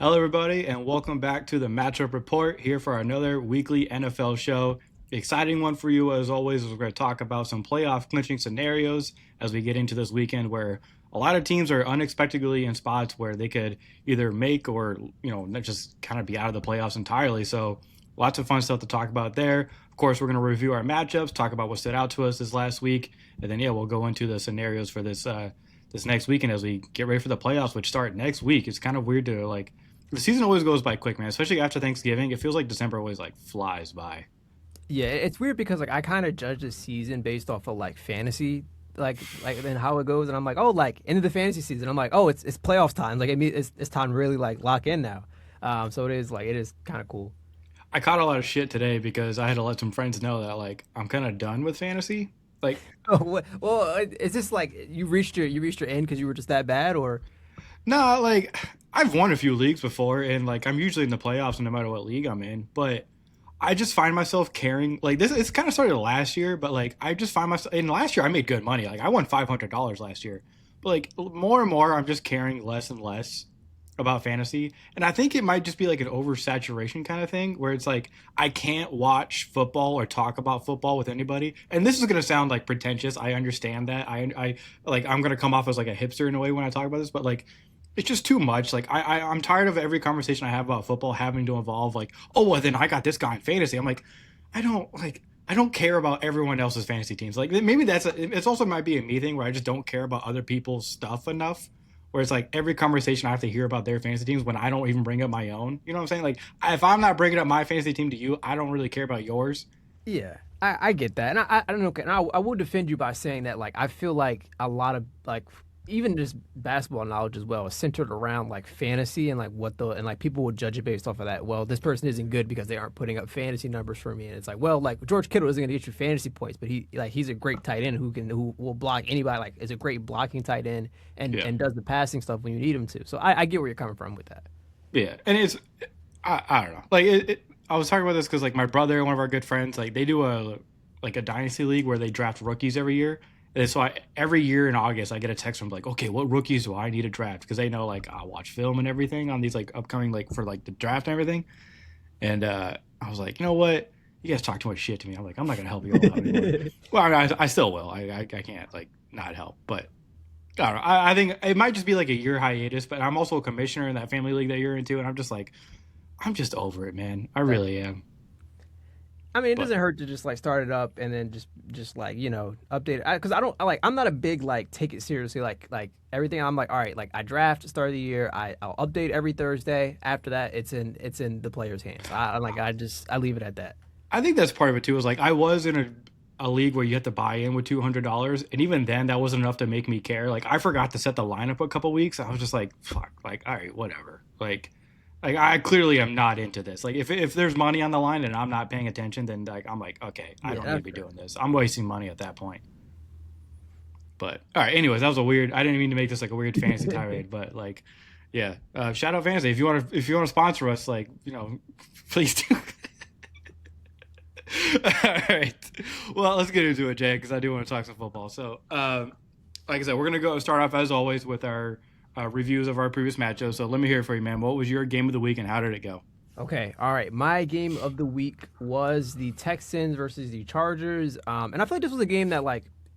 Hello, everybody, and welcome back to the Matchup Report here for another weekly NFL show. Exciting one for you, as always. We're going to talk about some playoff clinching scenarios as we get into this weekend where a lot of teams are unexpectedly in spots where they could either make or, not just kind of be out of the playoffs entirely. So, lots of fun stuff to talk about there. Of course, we're going to review our matchups, talk about what stood out to us this last week, and then, we'll go into the scenarios for this next weekend as we get ready for the playoffs, which start next week. It's kind of weird to the season always goes by quick, man. Especially after Thanksgiving, it feels like December always flies by. Yeah, it's weird because I kind of judge the season based off of fantasy, then how it goes, and I'm like, oh, into the fantasy season, I'm like, oh, it's playoff time, it's time to really lock in now. So it is kind of cool. I caught a lot of shit today because I had to let some friends know that I'm kind of done with fantasy. Like, Well, is this you reached your end because you were just that bad, or nah, I've won a few leagues before, and I'm usually in the playoffs no matter what league I'm in. But I just find myself caring this. It's kind of started last year, but I just find myself in last year I made good money. I won $500 last year, but more and more I'm just caring less and less about fantasy. And I think it might just be an oversaturation kind of thing where it's I can't watch football or talk about football with anybody. And this is going to sound pretentious. I understand that. I'm going to come off as a hipster in a way when I talk about this, but it's just too much. I'm tired of every conversation I have about football having to involve oh well then I got this guy in fantasy. I'm I don't care about everyone else's fantasy teams. Maybe it's also might be a me thing where I just don't care about other people's stuff enough. Where it's every conversation I have to hear about their fantasy teams when I don't even bring up my own. You know what I'm saying? If I'm not bringing up my fantasy team to you, I don't really care about yours. yeah, I get that, and I don't know, and I will defend you by saying that I feel like a lot of even just basketball knowledge as well is centered around fantasy and what the and people would judge it based off of that. Well, this person isn't good because they aren't putting up fantasy numbers for me, and it's George Kittle isn't going to get you fantasy points, but he's a great tight end who will block anybody. Is a great blocking tight end Yeah, and does the passing stuff when you need him to. So I get where you're coming from with that. yeah, and I don't know. I was talking about this because my brother, one of our good friends, they do a dynasty league where they draft rookies every year. And so every year in August, I get a text from okay, what rookies do I need to draft? Because they know I watch film and everything on these upcoming for the draft and everything. And I was like, you know what? You guys talk too much shit to me. I'm not gonna help you all out anymore. Well, I mean, I still will. I can't not help, but I don't know. I think it might just be a year hiatus. But I'm also a commissioner in that family league that you're into, and I'm just I'm just over it, man. I really am. I mean, it But doesn't hurt to just start it up and then just update it because I don't I'm not a big take it seriously everything. I'm all right, I draft start of the year. I'll update every Thursday. After that, it's in the players' hands. I leave it at that. I think that's part of it too. Is I was in a league where you had to buy in with $200, and even then, that wasn't enough to make me care. I forgot to set the lineup a couple weeks. I was just fuck, all right, whatever. I clearly am not into this. If there's money on the line and I'm not paying attention, then I'm okay, I Yeah, don't need to that's be fair. doing this. I'm wasting money at that point. But all right, anyways, that was a weird. I didn't mean to make this a weird fantasy tirade, but yeah. Shout out fantasy if you want to sponsor us, please do. All right. Well, let's get into it, Jay, because I do want to talk some football. So, like I said, we're gonna go start off as always with our reviews of our previous matchups. So let me hear it for you, man. What was your game of the week and how did it go? Okay, all right. My game of the week was the Texans versus the Chargers, and I feel like this was a game that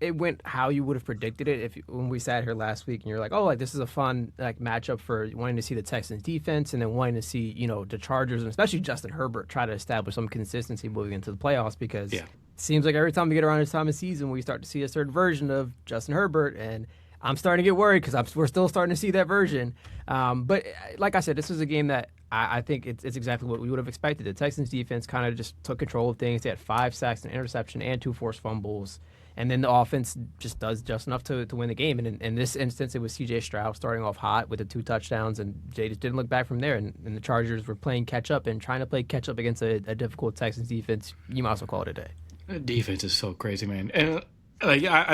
it went how you would have predicted it when we sat here last week and you're oh this is a fun matchup for wanting to see the Texans defense and then wanting to see the Chargers and especially Justin Herbert try to establish some consistency moving into the playoffs because Yeah. it seems like every time we get around this time of season we start to see a certain version of Justin Herbert and I'm starting to get worried because we're still starting to see that version. But like I said, this was a game that I think it's exactly what we would have expected. The Texans defense kind of just took control of things. They had 5 sacks, an interception, and 2 forced fumbles. And then the offense just does just enough to win the game. And in this instance, it was C.J. Stroud starting off hot with the 2 touchdowns, and Jay just didn't look back from there. And the Chargers were playing catch up and trying to play catch up against a difficult Texans defense. You might as well call it a day. The defense is so crazy, man. And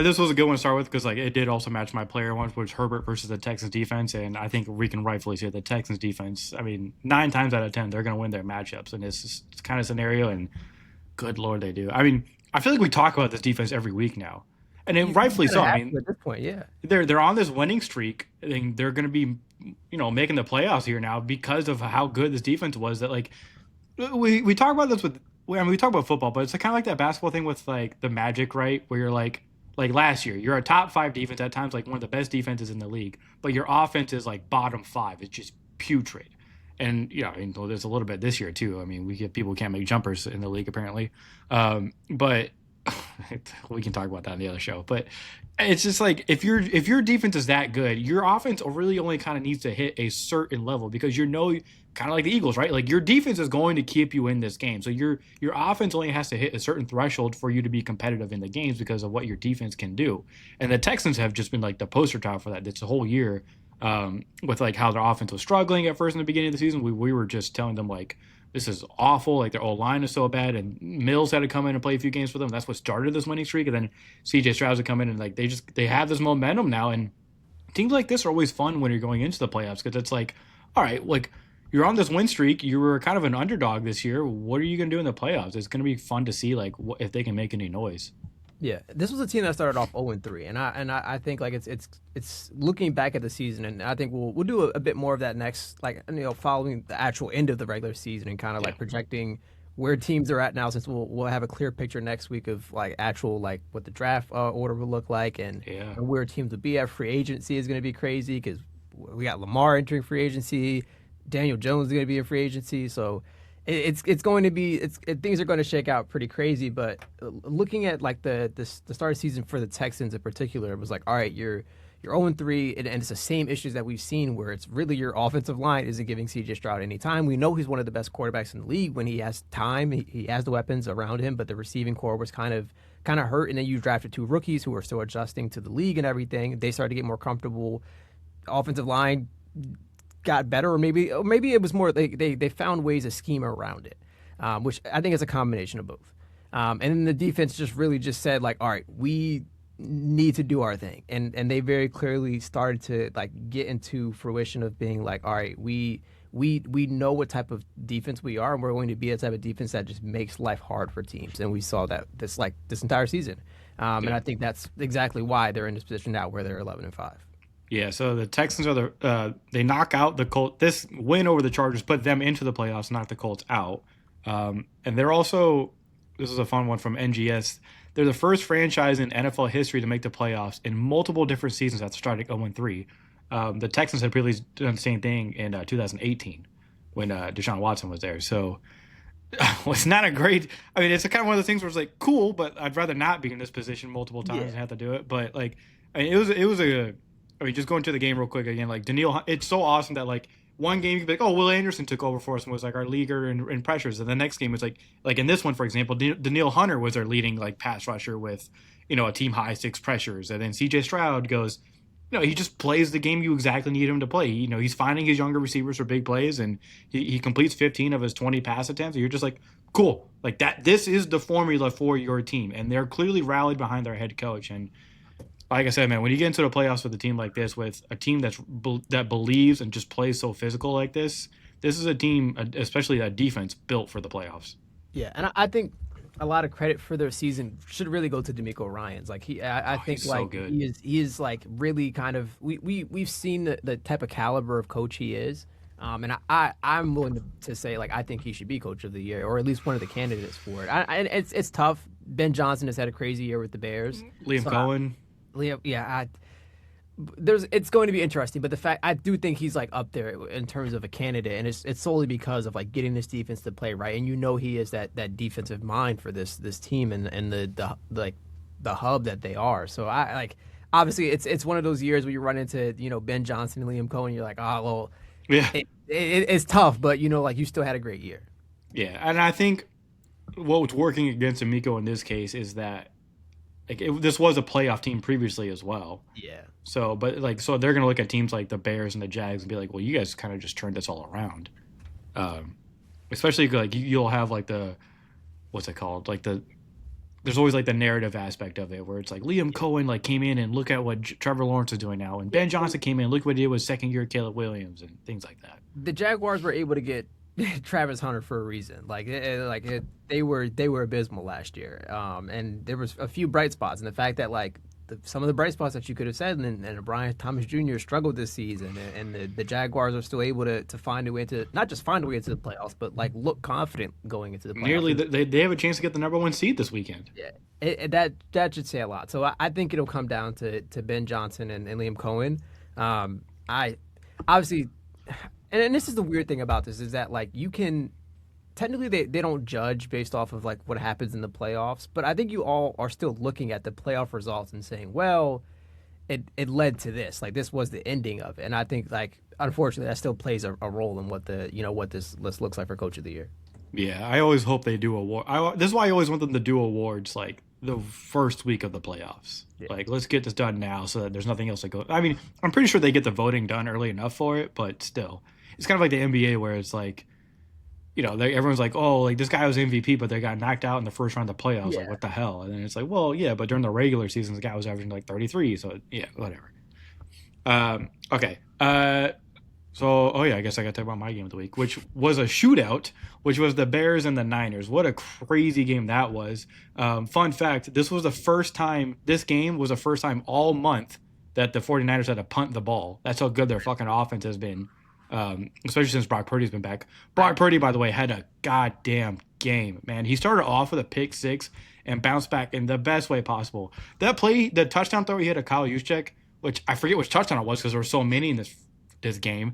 this was a good one to start with because it did also match my player one, which Herbert versus the Texans defense, and I think we can rightfully say the Texans defense. I mean, 9 times out of 10 they're going to win their matchups in this kind of scenario, and good lord, they do. I mean, I feel like we talk about this defense every week now, and You rightfully kind so. of I have mean, to at this point, yeah. they're on this winning streak, and they're going to be making the playoffs here now because of how good this defense was. That like we talk about this with I mean we talk about football, but it's kind of like that basketball thing with like the Magic, right? Where you're like last year, you're a top five defense at times, like one of the best defenses in the league, but your offense is like bottom five. It's just putrid. And I mean, there's a little bit this year too. I mean, we get people who can't make jumpers in the league apparently, but we can talk about that in the other show. But it's just like if your defense is that good, your offense really only kind of needs to hit a certain level because kind of like the Eagles, right? Like your defense is going to keep you in this game. So your offense only has to hit a certain threshold for you to be competitive in the games because of what your defense can do. And the Texans have just been like the poster child for that this whole year, with like how their offense was struggling at first in the beginning of the season. We were just telling them like this is awful. Like their O-line is so bad, and Mills had to come in and play a few games for them. That's what started this winning streak. And then CJ Stroud had come in and like they have this momentum now. And teams like this are always fun when you're going into the playoffs because it's like, all right, like you're on this win streak. You were kind of an underdog this year. What are you going to do in the playoffs? It's going to be fun to see like if they can make any noise. Yeah, this was a team that started off 0-3, and I think like it's looking back at the season, and I think we'll do a bit more of that next, like following the actual end of the regular season and kind of like projecting where teams are at now, since we'll have a clear picture next week of like actual like what the draft order will look like and where teams will be at. Free agency is going to be crazy because we got Lamar entering free agency, Daniel Jones is going to be in free agency, so. It's going to be things are going to shake out pretty crazy, but looking at like the start of the season for the Texans in particular, it was like, all right, you're 0-3, and it's the same issues that we've seen where it's really your offensive line isn't giving CJ Stroud any time. We know he's one of the best quarterbacks in the league when he has time, he has the weapons around him, but the receiving core was kind of hurt, and then you drafted two rookies who are still adjusting to the league and everything. They started to get more comfortable. Offensive line got better, or maybe it was more they found ways to scheme around it, which I think is a combination of both. And then the defense just said like, all right, we need to do our thing, and they very clearly started to like get into fruition of being like, all right, we know what type of defense we are, and we're going to be a type of defense that just makes life hard for teams, and we saw that this entire season, and I think that's exactly why they're in this position now where they're 11-5. Yeah, so the Texans are they knock out the Colts. This win over the Chargers put them into the playoffs, knock the Colts out. And they're also, this is a fun one from NGS, they're the first franchise in NFL history to make the playoffs in multiple different seasons after starting 0-3. The Texans had previously done the same thing in 2018 when Deshaun Watson was there. So it's not a great, I mean, it's kind of one of those things where it's like, cool, but I'd rather not be in this position multiple times and have to do it. But like, I mean, just going to the game real quick again, like it's so awesome that like one game you can be like, oh, Will Anderson took over for us and was like our leader in pressures, and the next game was like in this one, for example, Danielle Hunter was our leading like pass rusher with a team high 6 pressures, and then CJ Stroud goes, he just plays the game you exactly need him to play. He's finding his younger receivers for big plays, and he completes 15 of his 20 pass attempts. And you're just like, cool, like that. This is the formula for your team, and they're clearly rallied behind their head coach. And like I said, man, when you get into the playoffs with a team like this, with a team that believes and just plays so physical like this is a team, especially a defense, built for the playoffs. Yeah, and I think a lot of credit for their season should really go to DeMeco Ryans. Like I think like so he is like really kind of we've seen the type of caliber of coach he is. And I'm willing to say like I think he should be coach of the year, or at least one of the candidates for it. It's tough. Ben Johnson has had a crazy year with the Bears. Liam Cohen. It's going to be interesting, but the fact I do think he's like up there in terms of a candidate, and it's solely because of like getting this defense to play right, and he is that defensive mind for this team and the hub that they are. So I like obviously it's one of those years where you run into Ben Johnson and Liam Cohen, you're like, oh well, yeah, it's tough, but like you still had a great year. Yeah, and I think what's working against DeMeco in this case is that. This was a playoff team previously as well. Yeah. So they're going to look at teams like the Bears and the Jags and be like, well, you guys kind of just turned this all around. Especially like you'll have like what's it called? Like there's always like the narrative aspect of it where it's like Liam Cohen like came in and look at what Trevor Lawrence is doing now. And Ben Johnson came in, look what he did with second year Caleb Williams and things like that. The Jaguars were able to get Travis Hunter for a reason. They were abysmal last year, and there was a few bright spots. And the fact that like some of the bright spots that you could have said, and Brian Thomas Jr. struggled this season, and the Jaguars are still able to find a way to not just find a way into the playoffs, but like look confident going into the playoffs. Nearly, they have a chance to get the #1 seed this weekend. Yeah, that should say a lot. So I think it'll come down to Ben Johnson and Liam Cohen. I obviously, and this is the weird thing about this is that like you can. Technically, they don't judge based off of like what happens in the playoffs, but I think you all are still looking at the playoff results and saying, well, it led to this. Like this was the ending of it, and I think like unfortunately that still plays a role in what what this list looks like for Coach of the Year. Yeah, I always hope they do award. This is why I always want them to do awards like the first week of the playoffs. Yeah. Like let's get this done now so that there's nothing else to go. I mean, I'm pretty sure they get the voting done early enough for it, but still, it's kind of like the NBA where it's like. Everyone's like, oh, like this guy was MVP, but they got knocked out in the first round of the playoffs. Yeah. Like, what the hell? And then it's like, well, yeah, but during the regular season, the guy was averaging like 33. So, yeah, whatever. Okay. I guess I got to talk about my game of the week, which was a shootout, which was the Bears and the Niners. What a crazy game that was. Fun fact, this game was the first time all month that the 49ers had to punt the ball. That's how good their fucking offense has been. Especially since Brock Purdy's been back. Brock Purdy, by the way, had a goddamn game, man. He started off with a pick six and bounced back in the best way possible. That play, the touchdown throw he hit to Kyle Juszczyk, which I forget which touchdown it was because there were so many in this game.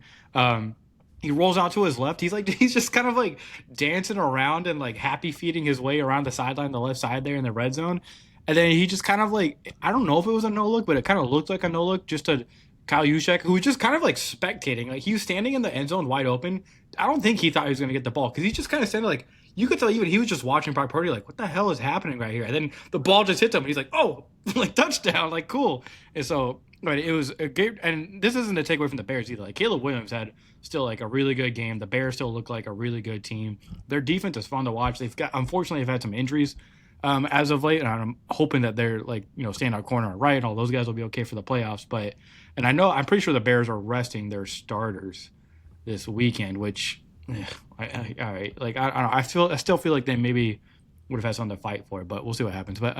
He rolls out to his left. He's just kind of like dancing around and like happy feeding his way around the sideline, the left side there in the red zone. And then he just kind of like, I don't know if it was a no look, but it kind of looked like a no look just to Kyle Juszczyk, who was just kind of like spectating. Like he was standing in the end zone wide open. I don't think he thought he was going to get the ball because he's just kind of standing like, you could tell even he was just watching Brock Purdy like, what the hell is happening right here? And then the ball just hits him and he's like, oh, like touchdown, like cool. And so it was a game, and this isn't a takeaway from the Bears either. Like Caleb Williams had still like a really good game. The Bears still look like a really good team. Their defense is fun to watch. Unfortunately, they've had some injuries as of late, and I'm hoping that they're like, staying our corner right, and all those guys will be okay for the playoffs. And I'm pretty sure the Bears are resting their starters this weekend, which, all right, like I don't know. I still feel like they maybe would have had something to fight for, but we'll see what happens. But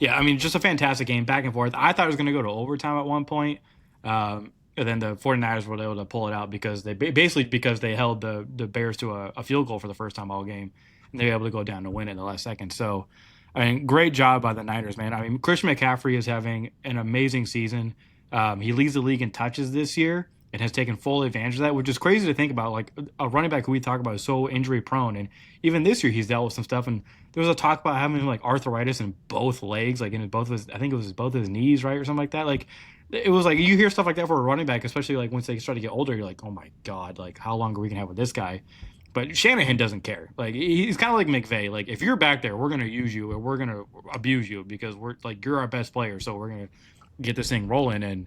yeah, I mean, just a fantastic game, back and forth. I thought it was going to go to overtime at one point, and then the 49ers were able to pull it out because they held the Bears to a field goal for the first time all game, and they were able to go down to win it in the last second. So, I mean, great job by the Niners, man. I mean, Christian McCaffrey is having an amazing season. He leads the league in touches this year and has taken full advantage of that, which is crazy to think about. Like a running back who we talk about is so injury prone, and even this year he's dealt with some stuff. And there was a talk about having like arthritis in both legs, like in both of his, I think it was both his knees, right, or something like that. Like it was like you hear stuff like that for a running back, especially like once they start to get older. You're like, oh my god, like how long are we gonna have with this guy? But Shanahan doesn't care. Like he's kind of like McVay. Like if you're back there, we're gonna use you and we're gonna abuse you because we're like you're our best player, so we're gonna get this thing rolling. And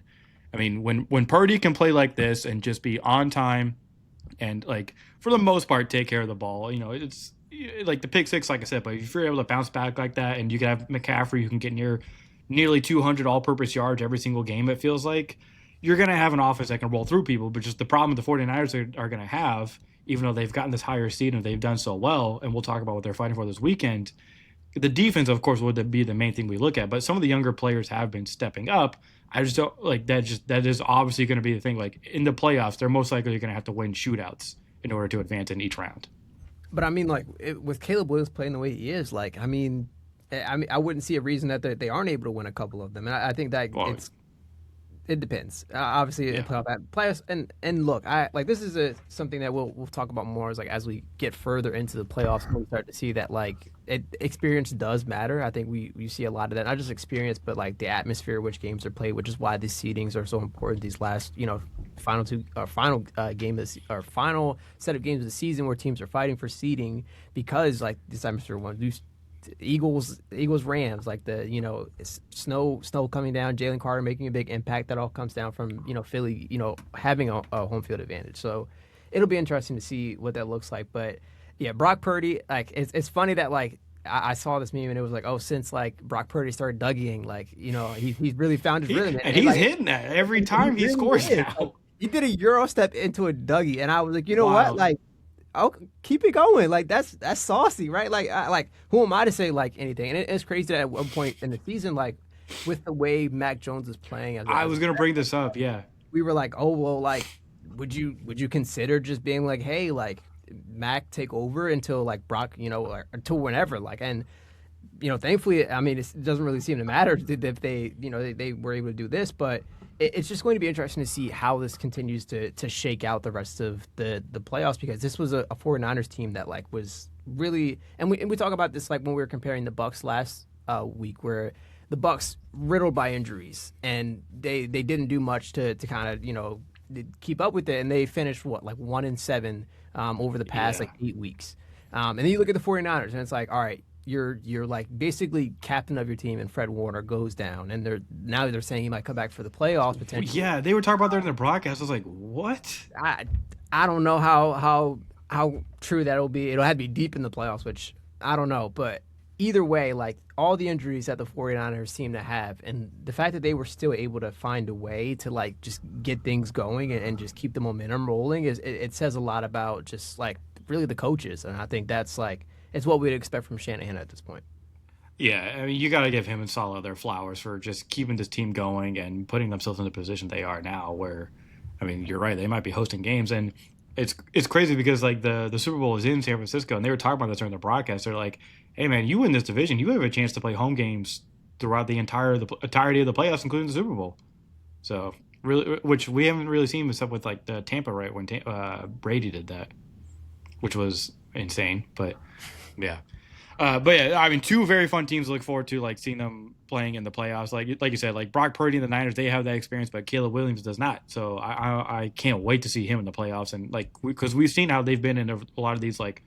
I mean, when Purdy can play like this and just be on time and like for the most part take care of the ball, it's like the pick six, like I said. But if you're able to bounce back like that, and you can have McCaffrey who can get nearly 200 all-purpose yards every single game, it feels like you're gonna have an offense that can roll through people. But just the problem the 49ers are gonna have, even though they've gotten this higher seed and they've done so well, and we'll talk about what they're fighting for this weekend, the defense, of course, would be the main thing we look at. But some of the younger players have been stepping up. I just don't like that. That is obviously going to be the thing. Like in the playoffs, they're most likely going to have to win shootouts in order to advance in each round. But I mean, like with Caleb Williams playing the way he is, like I mean, I wouldn't see a reason that they aren't able to win a couple of them. And I think that it depends. Obviously, yeah. Playoffs and look, this is something that we'll talk about more as we get further into the playoffs. We start to see that like experience does matter. I think we see a lot of that, not just experience, but like the atmosphere, which games are played, which is why these seedings are so important. These last final set of games of the season where teams are fighting for seeding, because like this atmosphere Eagles, Rams, like the snow coming down, Jalen Carter making a big impact. That all comes down from Philly having a home field advantage. So it'll be interesting to see what that looks like. But yeah, Brock Purdy, like it's funny that like I saw this meme and it was like, oh, since like Brock Purdy started Dougieing, like he's really found his rhythm, and he's like, hitting that every time he scores now. Like, he did a Euro step into a Dougie, and I was like, what, like. Oh, keep it going. Like that's saucy, right? Like who am I to say like anything? And it's crazy that at one point in the season, like with the way Mac Jones is playing I as a was gonna bring this up. Yeah, we were like, oh well, like would you consider just being like, hey, like Mac take over until like Brock, or until whenever, like, and thankfully, I mean, it doesn't really seem to matter if they, they were able to do this, but it's just going to be interesting to see how this continues to shake out the rest of the playoffs, because this was a 49ers team that like was really, and we talk about this like when we were comparing the Bucks last week, where the Bucks riddled by injuries and they didn't do much to kind of keep up with it, and they finished what, like 1-7 over the past yeah, like 8 weeks. And then you look at the 49ers and it's like, all right, you're like basically captain of your team, and Fred Warner goes down, and they're saying he might come back for the playoffs potentially. yeah. They were talking about that in the broadcast. I was like, what? I I don't know how true that'll be. It'll have to be deep in the playoffs, which I don't know, but either way, like all the injuries that the 49ers seem to have, and the fact that they were still able to find a way to like just get things going and just keep the momentum rolling it says a lot about just like really the coaches, and I think that's like it's what we'd expect from Shanahan at this point. Yeah, I mean, you got to give him and Salah their flowers for just keeping this team going and putting themselves in the position they are now. Where, I mean, you're right; they might be hosting games, and it's crazy because like the Super Bowl is in San Francisco, and they were talking about this during the broadcast. They're like, "Hey, man, you win this division, you have a chance to play home games throughout the entirety of the playoffs, including the Super Bowl." So really, which we haven't really seen except with like the Tampa, right, when Brady did that, which was insane. But yeah. But yeah, I mean, two very fun teams to look forward to, like seeing them playing in the playoffs. Like you said, like Brock Purdy and the Niners, they have that experience, but Caleb Williams does not. So I can't wait to see him in the playoffs, and like because we've seen how they've been in a lot of these like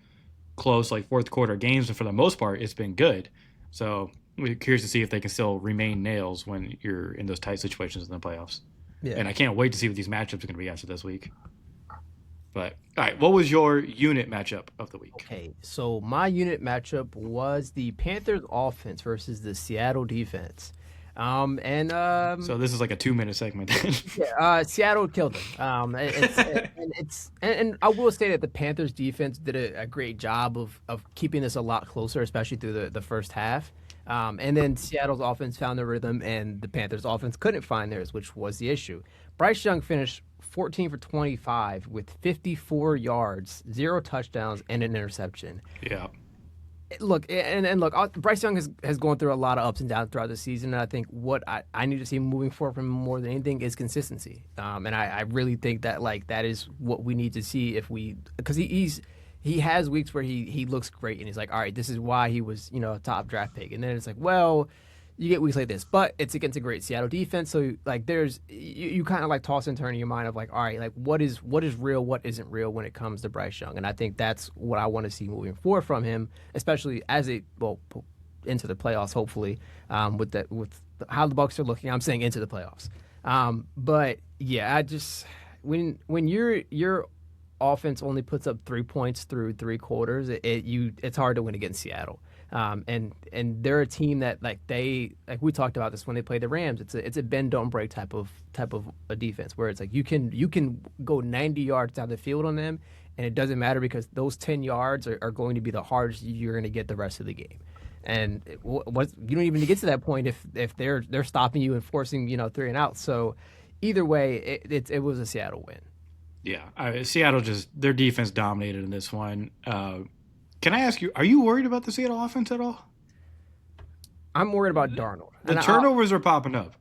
close like fourth quarter games, and for the most part, it's been good. So we're curious to see if they can still remain nails when you're in those tight situations in the playoffs. Yeah. And I can't wait to see what these matchups are going to be after this week. But all right, what was your unit matchup of the week? Okay, so my unit matchup was the Panthers offense versus the Seattle defense. And So this is like a 2 minute segment. Yeah, Seattle killed them. And I will say that the Panthers defense did a great job of keeping this a lot closer, especially through the first half. And then Seattle's offense found their rhythm, and the Panthers offense couldn't find theirs, which was the issue. Bryce Young finished 14 for 25 with 54 yards, 0 touchdowns, and an interception. Yeah. Look, and look, Bryce Young has gone through a lot of ups and downs throughout the season. And I think what I need to see moving forward from him more than anything is consistency. And I really think that like that is what we need to see if we, because he has weeks where he looks great and he's like, all right, this is why he was a top draft pick, and then it's like, well, you get weeks like this, but it's against a great Seattle defense. So like there's you kind of like toss and turn in your mind of like, all right, like what is real, what isn't real when it comes to Bryce Young. And I think that's what I want to see moving forward from him, especially as into the playoffs, hopefully, with how the Bucks are looking. I'm saying into the playoffs. But yeah, I just when your offense only puts up 3 points through 3 quarters, it's hard to win against Seattle. And they're a team that like we talked about this when they played the Rams. It's a bend don't break type of a defense where it's like you can go 90 yards down the field on them, and it doesn't matter because those 10 yards are going to be the hardest you're going to get the rest of the game. And you don't even get to that point if they're stopping you and forcing 3 and out. So either way, it was a Seattle win. Yeah, Seattle just their defense dominated in this one. Can I ask you, are you worried about the Seattle offense at all? I'm worried about Darnold. The turnovers are popping up.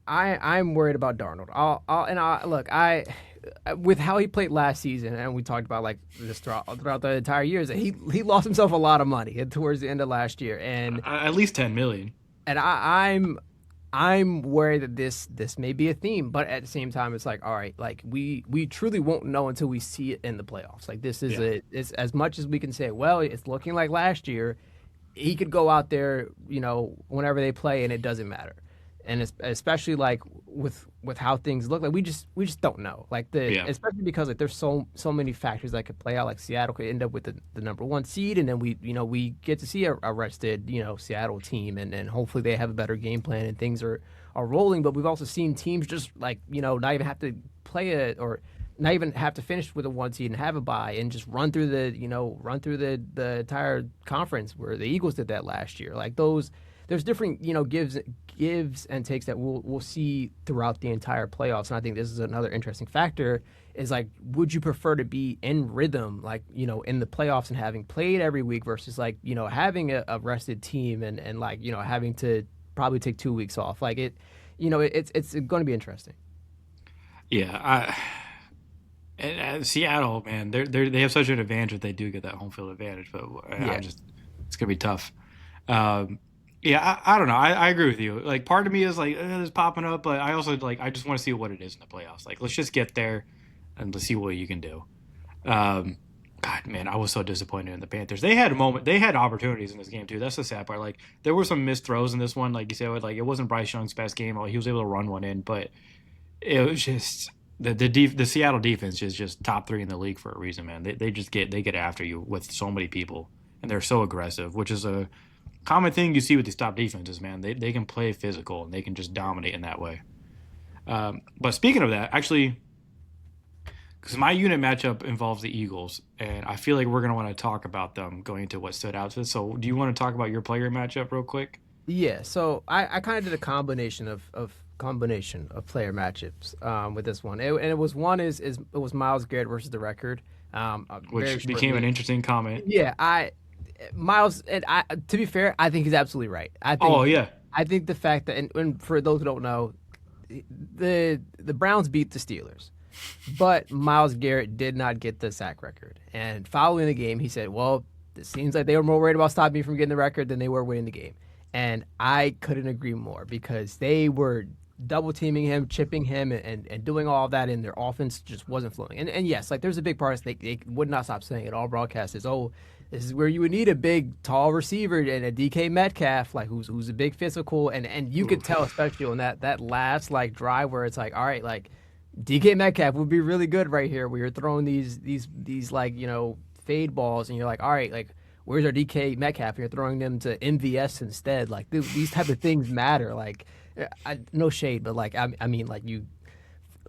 I'm worried about Darnold. I with how he played last season, and we talked about like this throughout the entire years, he lost himself a lot of money towards the end of last year, and at least 10 million. And I'm worried that this may be a theme, but at the same time, it's like, all right, like we truly won't know until we see it in the playoffs. Like this is it's as much as we can say, well, it's looking like last year, he could go out there, whenever they play, and it doesn't matter. And especially like with how things look, like we just don't know. Like especially because like there's so many factors that could play out. Like Seattle could end up with the number 1 seed, and then we get to see a rested Seattle team, and hopefully they have a better game plan and things are rolling. But we've also seen teams just like not even have to play it or not even have to finish with a 1 seed and have a bye and just run through the entire conference, where the Eagles did that last year. Like there's different gives and takes that we'll see throughout the entire playoffs. And I think this is another interesting factor. Is like, would you prefer to be in rhythm, like in the playoffs and having played every week versus like having a rested team and like having to probably take 2 weeks off. Like it's going to be interesting. Yeah, and Seattle, man, they have such an advantage if they do get that home field advantage. But Yeah. it's gonna be tough. Um, yeah, I don't know. I agree with you. Like, part of me is like, it's popping up, but I also like, I just want to see what it is in the playoffs. Like, let's just get there and let's see what you can do. Um, God, man, I was so disappointed in the Panthers. They had a moment, they had opportunities in this game too. That's the sad part. Like, there were some missed throws in this one. Like you said, like it wasn't Bryce Young's best game. Like, he was able to run one in, but it was just the Seattle defense is just top three in the league for a reason, man. They get after you with so many people, and they're so aggressive, which is a common thing you see with these top defenses, man. They can play physical and they can just dominate in that way. But speaking of that, actually, because my unit matchup involves the Eagles, and I feel like we're going to want to talk about them going into what stood out to us. So, do you want to talk about your player matchup real quick? Yeah, so I kind of did a combination of player matchups with this one, and it was one is it was Miles Garrett versus the record, very Which became an shortly. interesting comment. Yeah, I Miles, and I to be fair, I think he's absolutely right. Oh yeah, I think the fact that, and for those who don't know, the Browns beat the Steelers, but Miles Garrett did not get the sack record. And following the game, he said, "Well, it seems like they were more worried about stopping me from getting the record than they were winning the game." And I couldn't agree more because they were double teaming him, chipping him, and doing all of that, and their offense just wasn't flowing. And yes, like there's a big part they would not stop saying it. All broadcasters, oh, this is where you would need a big, tall receiver and a DK Metcalf, like who's a big physical, and you could tell, especially on that last like drive where it's like, all right, like DK Metcalf would be really good right here, where you're throwing these like fade balls, and you're like, all right, like where's our DK Metcalf? And you're throwing them to MVS instead. Like these type of things matter. Like no shade, but like I mean like you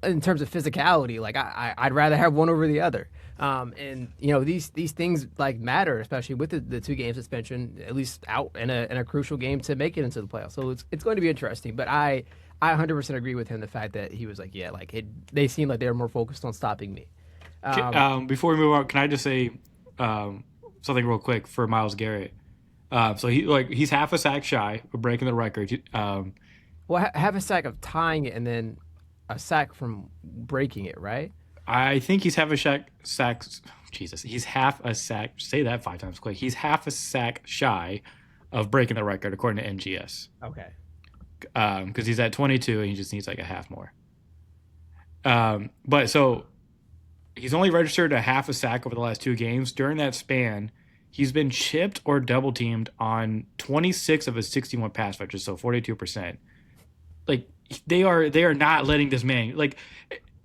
in terms of physicality, like I'd rather have one over the other. And these things like matter, especially with the 2 game suspension, at least out in a crucial game to make it into the playoffs. So it's going to be interesting. But I 100% agree with him, the fact that he was like, yeah, like they seem like they were more focused on stopping me. Before we move on, can I just say something real quick for Miles Garrett? So he's half a sack shy of breaking the record. Well, have a sack of tying it and then a sack from breaking it, right? I think he's half a sack. Jesus, he's half a sack. Say that 5 times quick. He's half a sack shy of breaking the record according to NGS. Okay. Because he's at 22 and he just needs like a half more. But so he's only registered a half a sack over the last 2 games. During that span, he's been chipped or double teamed on 26 of his 61 pass rushes, so 42%. Like they are not letting this man like,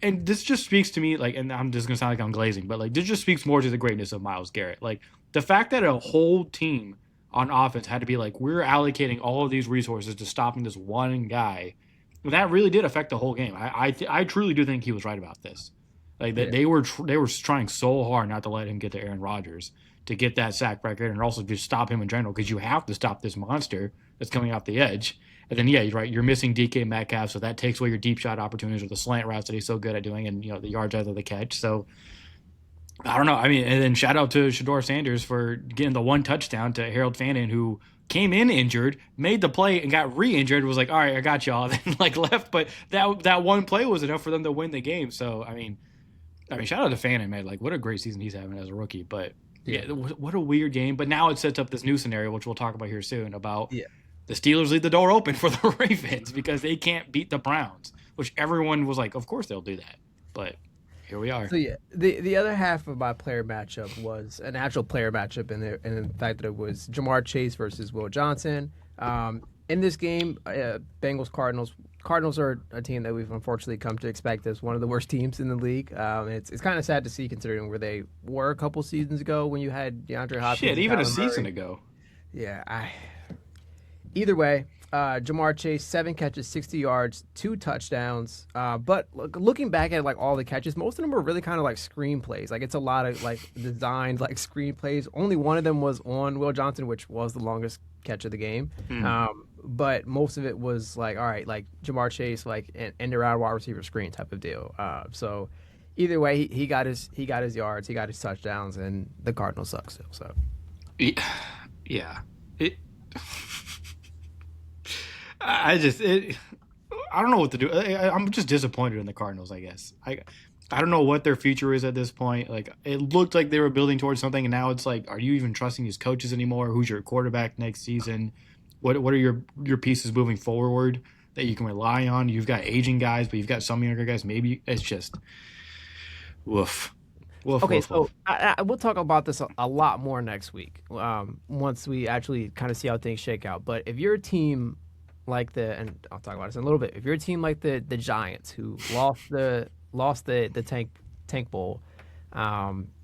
and this just speaks to me like, and I'm just gonna sound like I'm glazing, but like this just speaks more to the greatness of Miles Garrett. Like the fact that a whole team on offense had to be like, we're allocating all of these resources to stopping this one guy, that really did affect the whole game. I truly do think he was right about this. Like that they were trying so hard not to let him get to Aaron Rodgers to get that sack record, and also just stop him in general, because you have to stop this monster that's coming off the edge. And then yeah, you're right. You're missing DK Metcalf, so that takes away your deep shot opportunities or the slant routes that he's so good at doing, and the yards after the catch. So I don't know. I mean, and then shout out to Shador Sanders for getting the 1 touchdown to Harold Fannin, who came in injured, made the play, and got re-injured. Was like, all right, I got y'all. Then like left, but that one play was enough for them to win the game. So I mean, shout out to Fannin, man. Like, what a great season he's having as a rookie. But yeah, what a weird game. But now it sets up this new scenario, which we'll talk about here soon, about the Steelers leave the door open for the Ravens because they can't beat the Browns, which everyone was like, of course they'll do that. But here we are. So yeah, the other half of my player matchup was an actual player matchup, in the fact that it was Jamar Chase versus Will Johnson. In this game, Bengals Cardinals. Cardinals are a team that we've unfortunately come to expect as one of the worst teams in the league. It's kind of sad to see, considering where they were a couple seasons ago when you had DeAndre Hopkins. Shit, even a season ago. Yeah, Either way, Jamar Chase, 7 catches, 60 yards, 2 touchdowns. But looking back at like all the catches, most of them were really kind of like screenplays. Like it's a lot of like designed like screenplays. Only one of them was on Will Johnson, which was the longest catch of the game. But most of it was like, all right, like Jamar Chase, like an end around wide receiver screen type of deal. So either way, he got his yards, he got his touchdowns, and the Cardinals suck still. So Yeah. It. I just it. I don't know what to do. I'm just disappointed in the Cardinals. I guess I don't know what their future is at this point. Like it looked like they were building towards something, and now it's like, are you even trusting these coaches anymore? Who's your quarterback next season? What are your pieces moving forward that you can rely on? You've got aging guys, but you've got some younger guys. Maybe it's just woof. Woof, okay, woof, so woof. we'll talk about this a lot more next week, once we actually kind of see how things shake out. But if you're a team like and I'll talk about this in a little bit, if you're a team like the Giants who lost the tank bowl,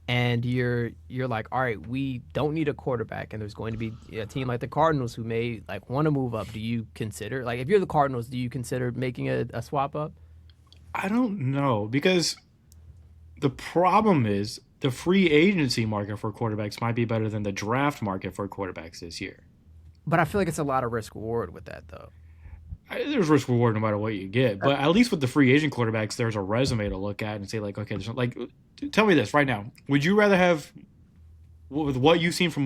and you're like, all right, we don't need a quarterback, and there's going to be a team like the Cardinals who may like want to move up. Do you consider, like, if you're the Cardinals, do you consider making a swap up? I don't know because the problem is the free agency market for quarterbacks might be better than the draft market for quarterbacks this year. But I feel like it's a lot of risk reward with that though. There's risk reward no matter what you get, but at least with the free agent quarterbacks, there's a resume to look at and say like, okay, like, tell me this right now: would you rather have, with what you've seen from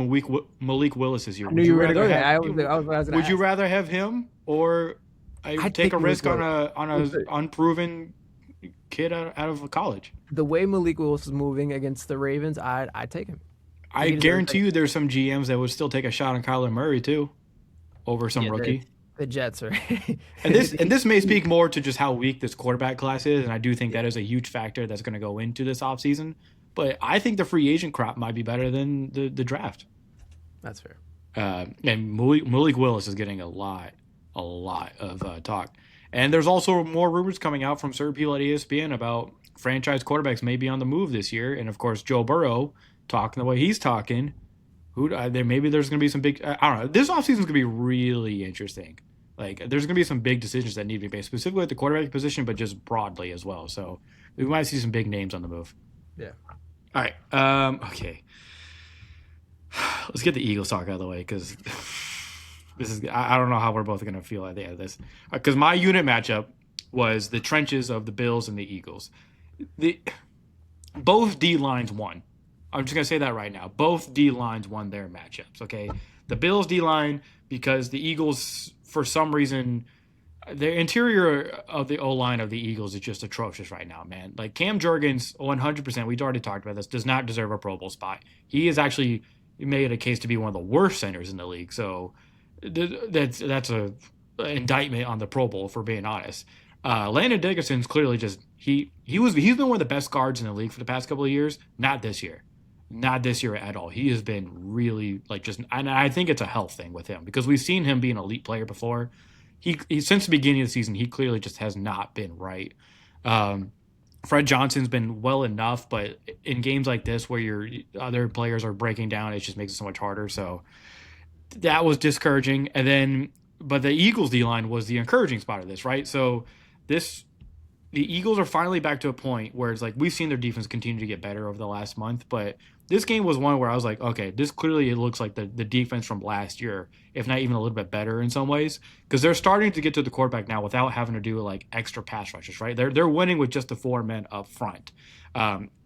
Malik Willis this year? I knew Would you you were gonna rather go there. have? I was gonna Would you ask. rather have him or I take take a Malik risk on Willis. a unproven kid out of college? The way Malik Willis is moving against the Ravens, I take him. I He deserves guarantee it. you, there's some GMs that would still take a shot on Kyler Murray too over some Yeah, rookie. the Jets are. And this may speak more to just how weak this quarterback class is, and I do think that is a huge factor that's going to go into this offseason. But I think the free agent crop might be better than the draft. That's fair. And Malik Willis is getting a lot of talk. And there's also more rumors coming out from certain people at ESPN about franchise quarterbacks may be on the move this year. And of course, Joe Burrow talking the way he's talking. Maybe there's going to be some big. I don't know. This offseason is going to be really interesting. Like there's going to be some big decisions that need to be made, specifically at the quarterback position, but just broadly as well. So we might see some big names on the move. Yeah. All right. Okay. Let's get the Eagles talk out of the way because this is. I don't know how we're both going to feel at the end of this. Because my unit matchup was the trenches of the Bills and the Eagles. Both D lines won. I'm just going to say that right now. Both D lines won their matchups. Okay. The Bills D line because the Eagles, for some reason, the interior of the O line of the Eagles is just atrocious right now, man. Like Cam Jurgens, 100%, we've already talked about this, does not deserve a Pro Bowl spot. He is actually made a case to be one of the worst centers in the league. So that's a indictment on the Pro Bowl, for being honest. Landon Dickerson's clearly just he's been one of the best guards in the league for the past couple of years. Not this year. Not this year at all. He has been really like just, and I think it's a health thing with him because we've seen him be an elite player before. He since the beginning of the season, he clearly just has not been right. Fred Johnson's been well enough, but in games like this where your other players are breaking down, it just makes it so much harder. So that was discouraging. And then, but the Eagles D line was the encouraging spot of this, right? So the Eagles are finally back to a point where it's like we've seen their defense continue to get better over the last month, but this game was one where I was like, okay, this clearly it looks like the defense from last year, if not even a little bit better in some ways, because they're starting to get to the quarterback now without having to do like extra pass rushes, right? They're winning with just the 4 men up front,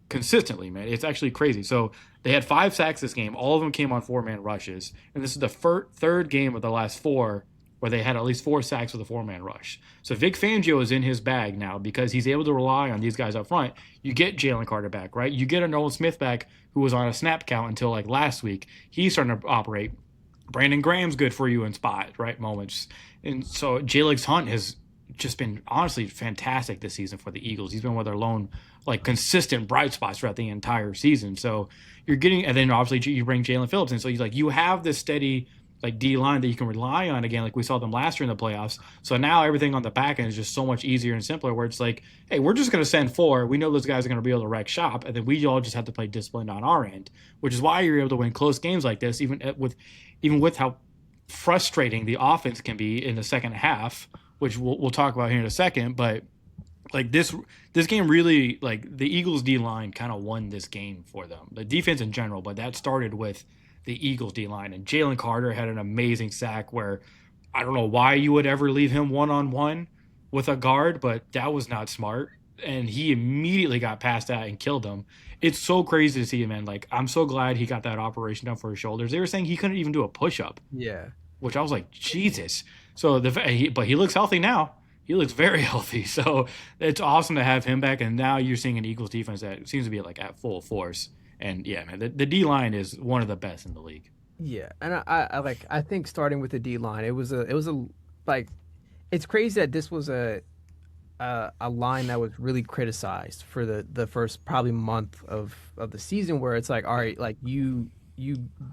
consistently, man. It's actually crazy. So they had 5 sacks this game. All of them came on 4-man rushes, and this is the third game of the last 4 where they had at least 4 sacks with a 4-man rush. So Vic Fangio is in his bag now because he's able to rely on these guys up front. You get Jalen Carter back, right? You get a Nolan Smith back who was on a snap count until like last week. He's starting to operate. Brandon Graham's good for you in spot, right, moments. And so Jalen Hunt has just been honestly fantastic this season for the Eagles. He's been one of their lone, like, consistent bright spots throughout the entire season. So you're getting, and then obviously you bring Jalen Phillips in. So you have this steady, like, D line that you can rely on again, like we saw them last year in the playoffs. So now everything on the back end is just so much easier and simpler, where it's like, hey, we're just going to send 4. We know those guys are going to be able to wreck shop, and then we all just have to play disciplined on our end, which is why you're able to win close games like this, even with how frustrating the offense can be in the second half, which we'll talk about here in a second. But like this game really, like the Eagles D line kind of won this game for them. The defense in general, but that started with the Eagles D line, and Jalen Carter had an amazing sack where I don't know why you would ever leave him one on one with a guard, but that was not smart. And he immediately got past that and killed him. It's so crazy to see him, man. Like I'm so glad he got that operation done for his shoulders. They were saying he couldn't even do a push up, Yeah. which I was like, Jesus. So but he looks healthy now. He looks very healthy. So it's awesome to have him back. And now you're seeing an Eagles defense that seems to be like at full force. And yeah, man, the D line is one of the best in the league. Yeah, and I think starting with the D line, it was a like it's crazy that this was a line that was really criticized for the first probably month of the season, where it's like, all right, like you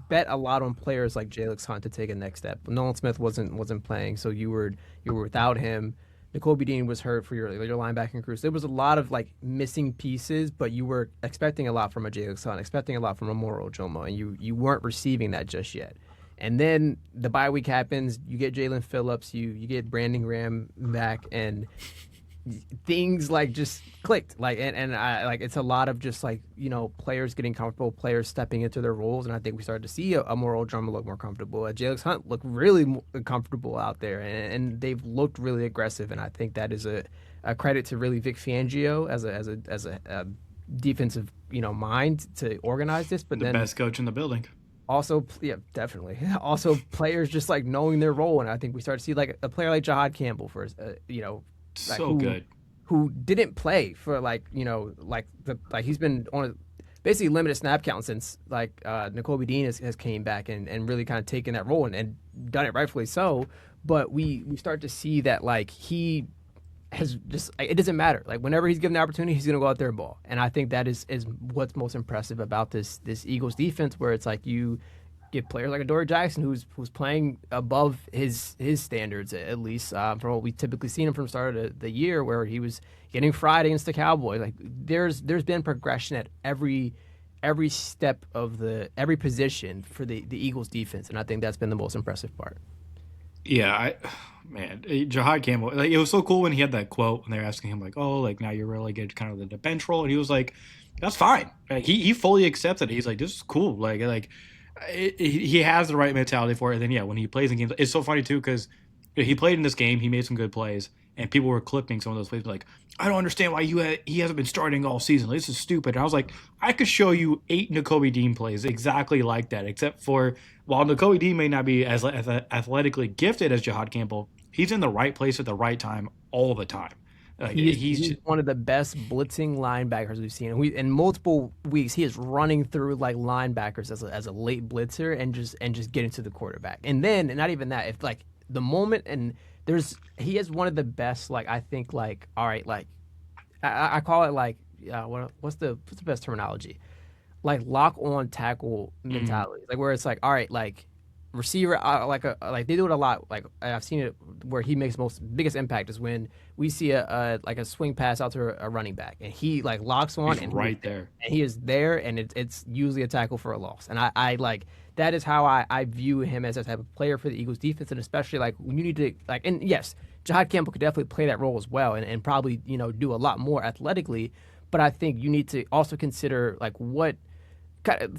bet a lot on players like Jalen Hunt to take a next step. Nolan Smith wasn't playing, so you were without him. N'Kobe Dean was hurt for your linebacking crew. So there was a lot of like missing pieces, but you were expecting a lot from a Jalen Hunt, expecting a lot from a Moro Jomo, and you weren't receiving that just yet. And then the bye week happens. You get Jalen Phillips. You get Brandon Graham back, and things like just clicked. Like and I like it's a lot of just like players getting comfortable, players stepping into their roles, and I think we started to see a Moro Drummer look more comfortable. Jalen Hunt looked really comfortable out there, and they've looked really aggressive. And I think that is a credit to really Vic Fangio as a defensive mind to organize this. But The then best coach in the building. also, yeah, definitely. Also, players just like knowing their role, and I think we start to see like a player like Jahad Campbell for like So good. who didn't play for like he's been on basically limited snap count since like N'Kobe Dean has came back and really kind of taken that role and done it rightfully so. But we start to see that like he has just it doesn't matter. Like whenever he's given the opportunity, he's gonna go out there and ball. And I think that is what's most impressive about this Eagles defense, where it's like you get players like Adoree Jackson who's playing above his standards at least from what we typically seen him from the start of the year, where he was getting fried against the Cowboys. Like there's been progression at every step of every position for the Eagles defense, and I think that's been the most impressive part. Yeah, man, Jahad Campbell. Like, it was so cool when he had that quote when they were asking him like, "Oh, like now you're really good, kind of the bench role," and he was like, "That's fine." Like, he fully accepted it. He's like, "This is cool." He has the right mentality for it. And then yeah, when he plays in games, it's so funny too because he played in this game. He made some good plays, and people were clipping some of those plays like, "I don't understand why he hasn't been starting all season. This is stupid." And I was like, I could show you 8 N'Kobe Dean plays exactly like that, except for while N'Kobe Dean may not be as athletically gifted as Jahad Campbell, he's in the right place at the right time all the time. He's one of the best blitzing linebackers we've seen. In multiple weeks, he is running through like linebackers as a late blitzer and just getting to the quarterback. And then, and not even that, if like the moment and he has one of the best, like I think like all right, like I call it like what's the best terminology? Like lock on tackle mentality, like where it's like all right, like receiver like they do it a lot. Like I've seen it where he makes biggest impact is when we see a swing pass out to a running back and he like locks on He's and right there. and he is there, and it's usually a tackle for a loss. And I like that is how I view him as a type of player for the Eagles defense, and especially like when you need to like, and yes, Jahad Campbell could definitely play that role as well and probably do a lot more athletically, but I think you need to also consider like what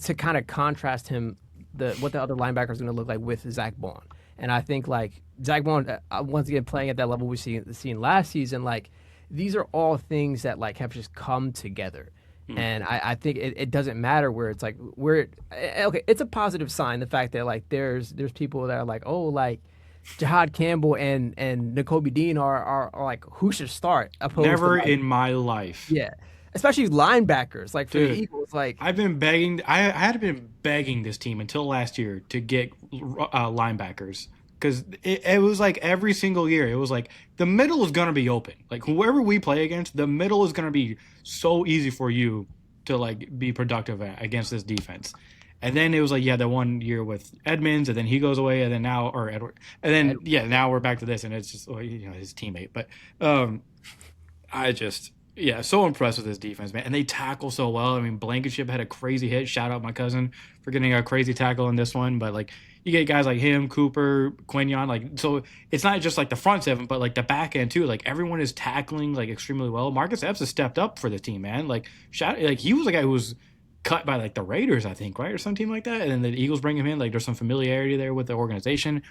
to kind of contrast him what the other linebacker is going to look like with Zach Bond. And I think like Zach Bond once again playing at that level we seen last season, like these are all things that like have just come together. And I think it doesn't matter where it's like okay, it's a positive sign the fact that like there's people that are like, oh, like Jahad Campbell and N'Kobe Dean are like who should start opposed Never to, like, in my life. yeah. Especially linebackers, like for the Dude, Eagles, like I've been begging. I had been begging this team until last year to get linebackers because it was like every single year it was like the middle is gonna be open. Like whoever we play against, the middle is gonna be so easy for you to like be productive against this defense. And then it was like the one year with Edmonds, and then he goes away, and then now or Edward, and then now we're back to this, and it's just his teammate. But I just. Yeah, so impressed with this defense, man. And they tackle so well. I mean, Blankenship had a crazy hit. Shout out my cousin for getting a crazy tackle in this one. But, like, you get guys like him, Cooper, Quinion, like so it's not just like the front seven, but like the back end too. Like everyone is tackling like extremely well. Marcus Epps has stepped up for the team, man. Like he was a guy who was cut by like the Raiders, I think, right, or some team like that. And then the Eagles bring him in. Like there's some familiarity there with the organization.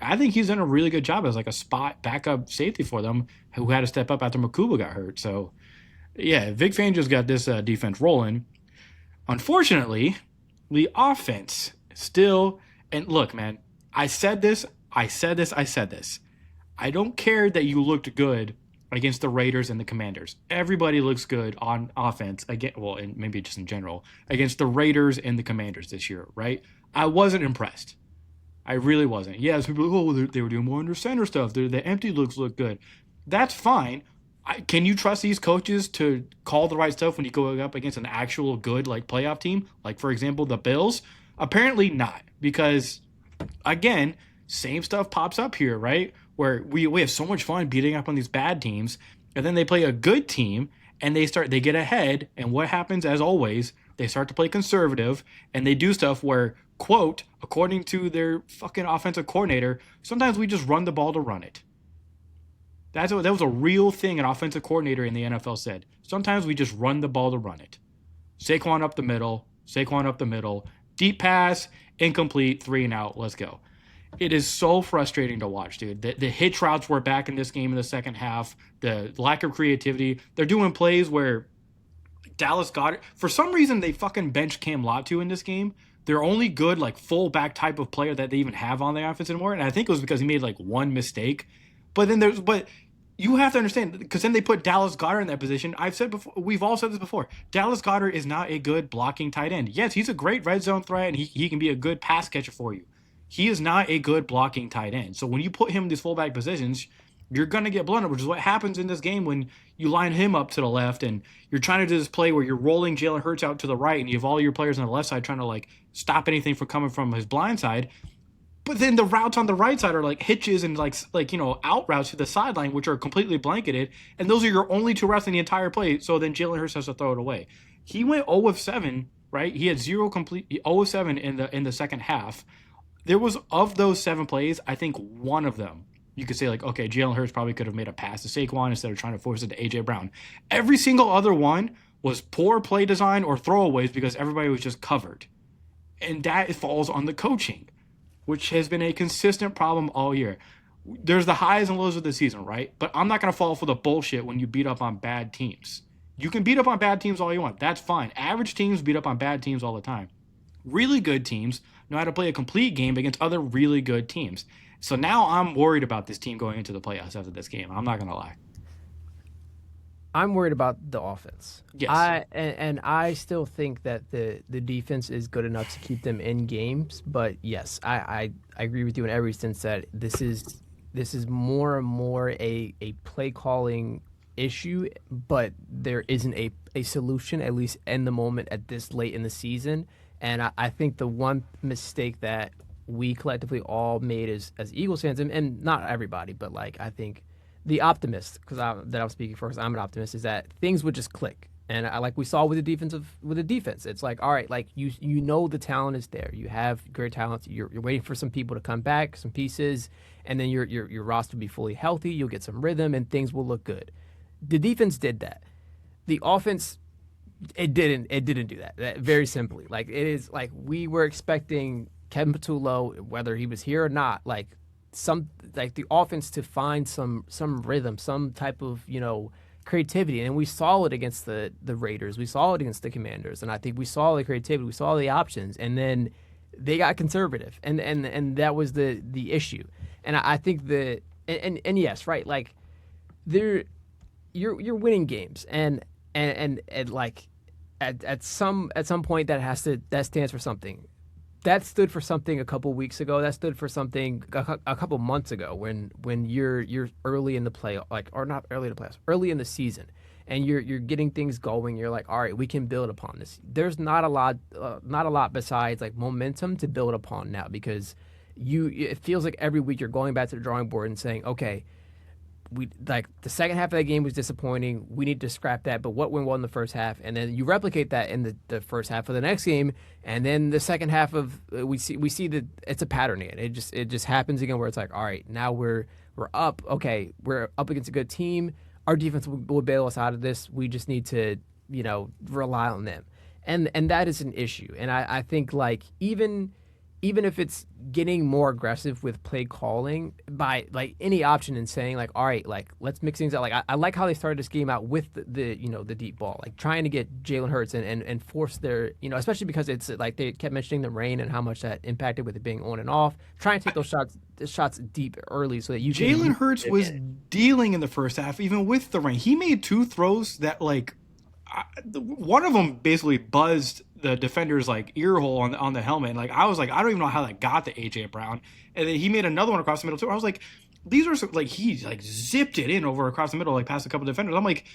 I think he's done a really good job as like a spot backup safety for them, who had to step up after Makuba got hurt. So yeah, Vic Fangio's got this defense rolling. Unfortunately, the offense still. And look, man, I said this. I don't care that you looked good against the Raiders and the Commanders. Everybody looks good on offense again. Well, and maybe just in general against the Raiders and the Commanders this year, right? I wasn't impressed. I really wasn't. Yes, people are like, oh, they were doing more under center stuff. The empty looks look good. That's fine. Can you trust these coaches to call the right stuff when you go up against an actual good like playoff team? Like for example, the Bills? Apparently not, because again, same stuff pops up here, right? Where we have so much fun beating up on these bad teams, and then they play a good team and they get ahead, and what happens as always, they start to play conservative and they do stuff where, quote, according to their fucking offensive coordinator, sometimes we just run the ball to run it. That was a real thing an offensive coordinator in the NFL said. Sometimes we just run the ball to run it. Saquon up the middle, deep pass, incomplete, 3 and out, let's go. It is so frustrating to watch, dude. The hitch routes were back in this game in the second half. The lack of creativity. They're doing plays where Dallas Goedert, for some reason, they fucking bench Cam Latu in this game. They're only good, like, fullback type of player that they even have on the offense anymore. And I think it was because he made, like, one mistake. But you have to understand, because then they put Dallas Goedert in that position. I've said before, we've all said this before. Dallas Goedert is not a good blocking tight end. Yes, he's a great red zone threat, and he can be a good pass catcher for you. He is not a good blocking tight end. So when you put him in these fullback positions, you're going to get blundered, which is what happens in this game when you line him up to the left and you're trying to do this play where you're rolling Jalen Hurts out to the right and you have all your players on the left side trying to like stop anything from coming from his blind side. But then the routes on the right side are like hitches and like out routes to the sideline, which are completely blanketed. And those are your only 2 routes in the entire play. So then Jalen Hurts has to throw it away. He went 0 of 7, right? He had 0 of 7 in the second half. There was, of those 7 plays, I think one of them, you could say like, okay, Jalen Hurts probably could have made a pass to Saquon instead of trying to force it to A.J. Brown. Every single other one was poor play design or throwaways because everybody was just covered. And that falls on the coaching, which has been a consistent problem all year. There's the highs and lows of the season, right? But I'm not going to fall for the bullshit when you beat up on bad teams. You can beat up on bad teams all you want. That's fine. Average teams beat up on bad teams all the time. Really good teams know how to play a complete game against other really good teams. So now I'm worried about this team going into the playoffs after this game. I'm not going to lie. I'm worried about the offense. Yes. I still think that the defense is good enough to keep them in games. But yes, I agree with you in every sense that this is more and more a play calling issue, but there isn't a solution, at least in the moment at this late in the season. And I think the one mistake that we collectively all made as Eagles fans, and not everybody, but like I think the optimist, because that I'm speaking for, because I'm an optimist, is that things would just click. And like we saw with the defense, it's like, all right, like you know the talent is there. You have great talent. You're waiting for some people to come back, some pieces, and then your roster will be fully healthy. You'll get some rhythm, and things will look good. The defense did that. The offense, it didn't do that. Very simply, like it is like we were expecting Kevin Patullo, whether he was here or not, like the offense to find some rhythm, some type of creativity, and we saw it against the Raiders, we saw it against the Commanders, and I think we saw the creativity, we saw the options, and then they got conservative, and that was the issue, and I think and yes, right, like you're winning games, and like at some point that stands for something. That stood for something a couple weeks ago. That stood for something a couple months ago when you're early in the play, like, or not early in the playoffs, early in the season, and you're getting things going. You're like, all right, we can build upon this. There's not a lot besides like momentum to build upon now, because it feels like every week you're going back to the drawing board and saying, okay, we like the second half of that game was disappointing. We need to scrap that. But what went well in the first half, and then you replicate that in the first half of the next game, and then the second half of we see that it's a pattern again. It just happens again where it's like, all right, now we're up. Okay, we're up against a good team. Our defense will bail us out of this. We just need to rely on them, and that is an issue. And I think like even if it's getting more aggressive with play calling by like any option and saying like, all right, like let's mix things out. Like I like how they started this game out with the deep ball, like trying to get Jalen Hurts and force their, especially because it's like they kept mentioning the rain and how much that impacted with it being on and off. Trying to take those shots deep early so that you Jalen Hurts was dealing in the first half, even with the rain. He made 2 throws that like one of them basically buzzed the defender's like ear hole on the helmet. And like I was like, I don't even know how that got to AJ Brown. And then he made another one across the middle too. I was like, these are like he like zipped it in over across the middle, like past a couple of defenders. I'm like,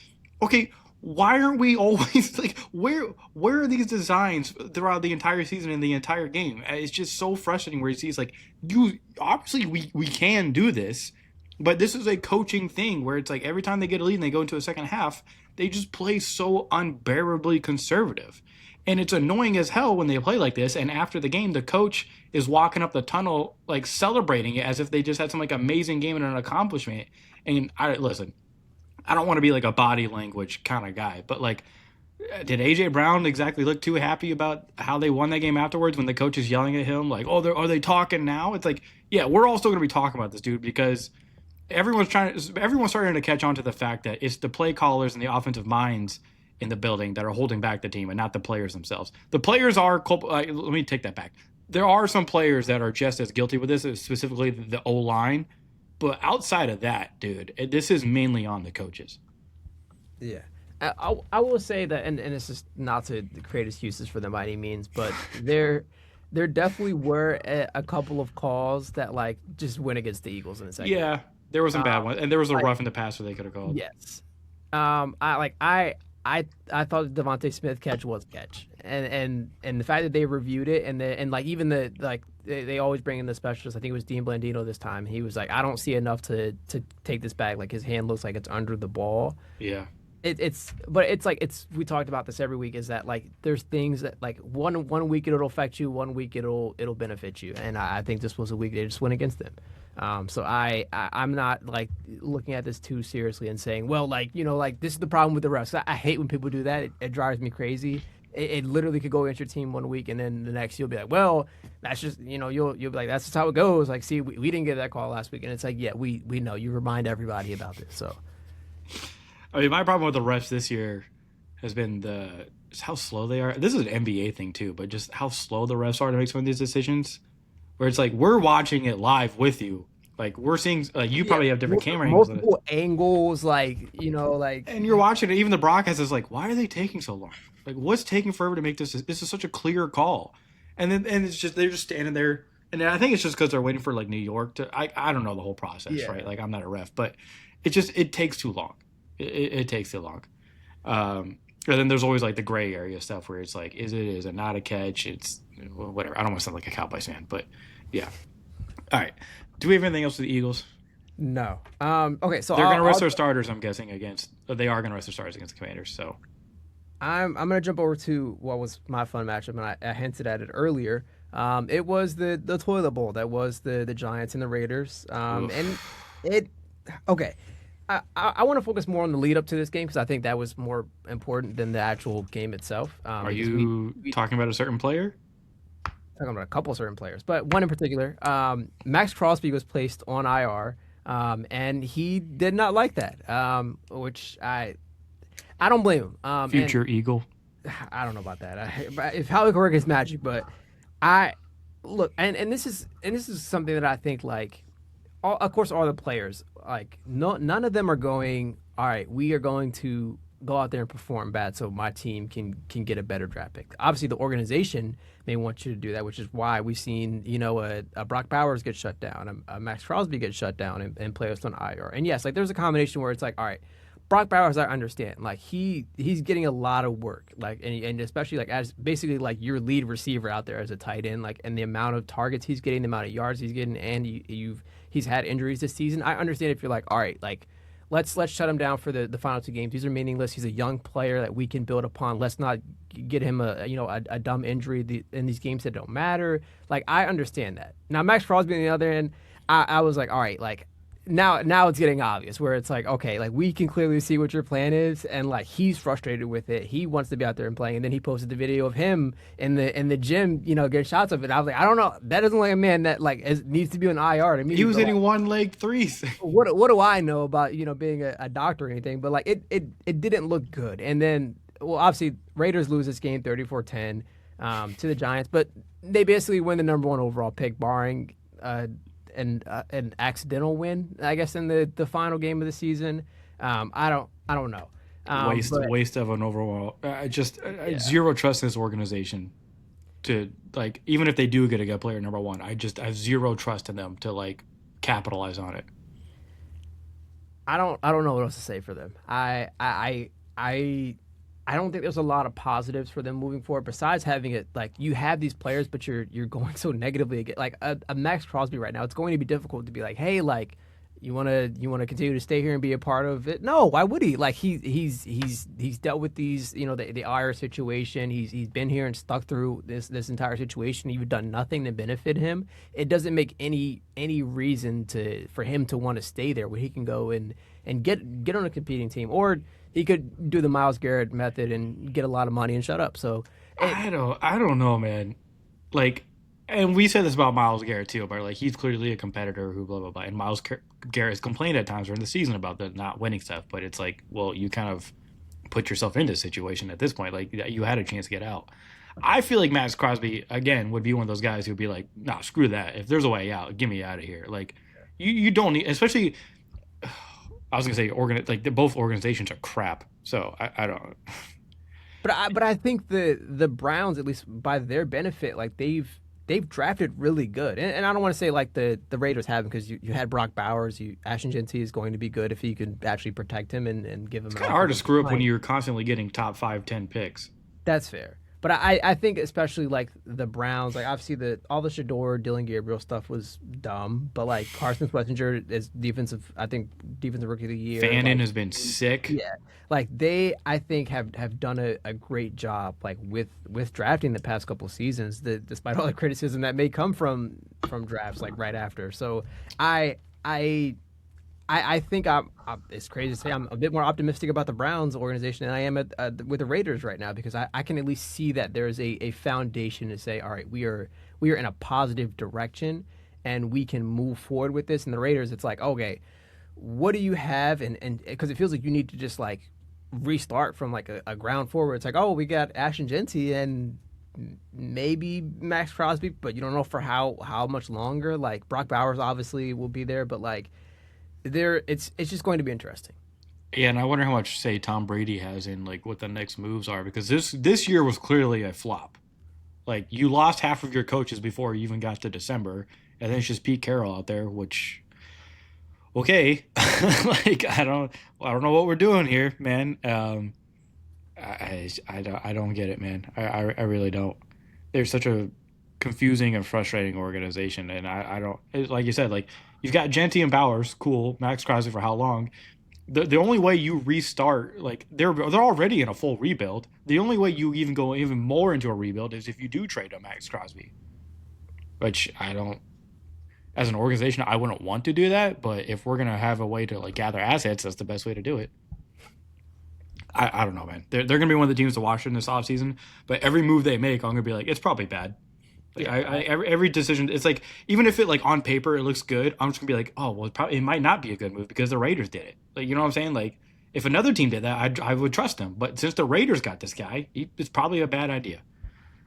okay, why aren't we always like where are these designs throughout the entire season and the entire game? It's just so frustrating where he sees like you obviously we can do this. But this is a coaching thing where it's like every time they get a lead and they go into a second half, they just play so unbearably conservative. And it's annoying as hell when they play like this. And after the game, the coach is walking up the tunnel, like celebrating it as if they just had some like amazing game and an accomplishment. And listen, I don't want to be like a body language kind of guy, but like, did AJ Brown exactly look too happy about how they won that game afterwards when the coach is yelling at him like, oh, are they talking now? It's like, yeah, we're all still going to be talking about this dude because everyone's starting to catch on to the fact that it's the play callers and the offensive minds in the building that are holding back the team and not the players themselves. The players are let me take that back. There are some players that are just as guilty with this, specifically the O-line. But outside of that, dude, this is mainly on the coaches. Yeah. I will say that, and it's just not to create excuses for them by any means, but there definitely were a couple of calls that like just went against the Eagles in the second. Yeah, there was some bad ones, and there was a rough in the passer they could have called. Yes. I thought the Devontae Smith catch was a catch, and the fact that they reviewed it and like even they always bring in the specialist. I think it was Dean Blandino this time. He was like, I don't see enough to take this back. Like his hand looks like it's under the ball. Yeah. But it's like we talked about this every week is that like there's things that like one week it'll affect you, one week it'll benefit you, and I think this was a week they just went against them. So I'm not like looking at this too seriously and saying, well, like like this is the problem with the refs. I hate when people do that. It drives me crazy. It literally could go against your team one week and then the next you'll be like, well, that's just you'll be like, that's just how it goes. Like, see, we didn't get that call last week, and it's like, yeah, we know. You remind everybody about this. So. I mean, my problem with the refs this year has been just how slow they are. This is an NBA thing too, but just how slow the refs are to make some of these decisions. Where it's like we're watching it live with you, like we're seeing. You probably have different camera angles. Multiple angles, like and you're watching it. Even the broadcast is like, why are they taking so long? Like, what's taking forever to make this? This is such a clear call, and it's just they're just standing there. And I think it's just because they're waiting for like New York to. I don't know the whole process, right? Like I'm not a ref, but it takes too long. It takes too long. And then there's always like the gray area stuff where it's like, is it not a catch? It's whatever. I don't want to sound like a Cowboys fan, but yeah. All right. Do we have anything else with the Eagles? No. Okay. So they're going to rest their starters, I'm guessing, they are going to rest their starters against the Commanders. So I'm going to jump over to what was my fun matchup, and I hinted at it earlier. It was the toilet bowl. That was the Giants and the Raiders. And it, okay. I want to focus more on the lead up to this game because I think that was more important than the actual game itself. Are you talking about a certain player? Talking about a couple of certain players, but one in particular. Max Crosby was placed on IR, and he did not like that, which I don't blame him. Future Eagle. I don't know about that. If how it works is magic, but I look and this is something that I think like. Of course, all the players, like none of them are going, all right, we are going to go out there and perform bad so my team can get a better draft pick. Obviously, the organization may want you to do that, which is why we've seen, a Brock Bowers get shut down, a Max Crosby get shut down and players on IR. And yes, like there's a combination where it's like, all right, Brock Bowers, I understand. Like he's getting a lot of work, like and especially like as basically like your lead receiver out there as a tight end, like and the amount of targets he's getting, the amount of yards he's getting, and he's had injuries this season. I understand if you're like, all right, like let's shut him down for the final two games. These are meaningless. He's a young player that we can build upon. Let's not get him a dumb injury in these games that don't matter. Like, I understand that. Now Max Crosby on the other end, I was like, all right, like now it's getting obvious where it's like, okay, like we can clearly see what your plan is, and like he's frustrated with it. He wants to be out there and playing, and then he posted the video of him in the gym, getting shots of it. I was like, I don't know, that doesn't look like a man that like needs to be on IR to me. He was hitting like, one leg threes. what do I know about being a doctor or anything? But like it didn't look good. And then, well, obviously Raiders lose this game 34-10 to the Giants, but they basically win the number one overall pick, barring an accidental win, I guess, in the final game of the season. I don't know. Waste of an overall. Zero trust in this organization to, like, even if they do get a good player number one, I have zero trust in them to like capitalize on it. I don't know what else to say for them. I don't think there's a lot of positives for them moving forward besides having it like you have these players, but you're going so negatively against like a Max Crosby right now. It's going to be difficult to be like, hey, like you want to continue to stay here and be a part of it. No, why would he? Like he's dealt with these, the IR situation. He's been here and stuck through this entire situation. You've done nothing to benefit him. It doesn't make any reason for him to want to stay there where he can go and get on a competing team, or he could do the Myles Garrett method and get a lot of money and shut up. So I don't know, man. Like, and we said this about Myles Garrett too, but like he's clearly a competitor who blah blah blah. And Myles Garrett has complained at times during the season about the not winning stuff, but it's like, well, you kind of put yourself into a situation at this point. Like you had a chance to get out. I feel like Max Crosby again would be one of those guys who'd be like, nah, screw that. If there's a way out, get me out of here. Like you don't need, especially. I was gonna say both organizations are crap, so I don't. But I think the Browns, at least by their benefit, like they've drafted really good, and I don't want to say like the Raiders have, because you had Brock Bowers, Ashton Jeanty is going to be good if you can actually protect him and give him. It's kind of hard to screw up when you're constantly getting top 5, 10 picks. That's fair. But I think especially like the Browns, like obviously all the Shador, Dylan Gabriel stuff was dumb, but like Carson Wettinger is defensive rookie of the year. Fannin has been sick. Yeah, like they I think have done a great job like with drafting the past couple of seasons, despite all the criticism that may come from drafts like right after. So I think it's crazy to say I'm a bit more optimistic about the Browns organization than I am with the Raiders right now, because I can at least see that there's a foundation to say, all right, we are in a positive direction and we can move forward with this. And the Raiders, it's like, okay, what do you have? And because it feels like you need to just like restart from like a ground forward. It's like, oh, we got Ashton Jeanty and maybe Max Crosby, but you don't know for how much longer. Like Brock Bowers obviously will be there, but like it's just going to be interesting. Yeah, and I wonder how much say Tom Brady has in like what the next moves are, because this year was clearly a flop. Like you lost half of your coaches before you even got to December, and then it's just Pete Carroll out there, which okay, like I don't know what we're doing here, man. I don't get it, man. I really don't. They're such a confusing and frustrating organization, and I don't, like you said, like you've got Jeanty and Bowers, cool. Max Crosby for how long? The only way you restart, like they're already in a full rebuild. The only way you even go even more into a rebuild is if you do trade a Max Crosby, which I don't. As an organization, I wouldn't want to do that, but if we're gonna have a way to like gather assets, that's the best way to do it. I don't know, man. They're gonna be one of the teams to watch in this offseason, but every move they make, I'm gonna be like, it's probably bad. Like every decision, it's like even if it like on paper it looks good, I'm just gonna be like, oh well, it might not be a good move because the Raiders did it. Like you know what I'm saying? Like if another team did that, I would trust them. But since the Raiders got this guy, it's probably a bad idea.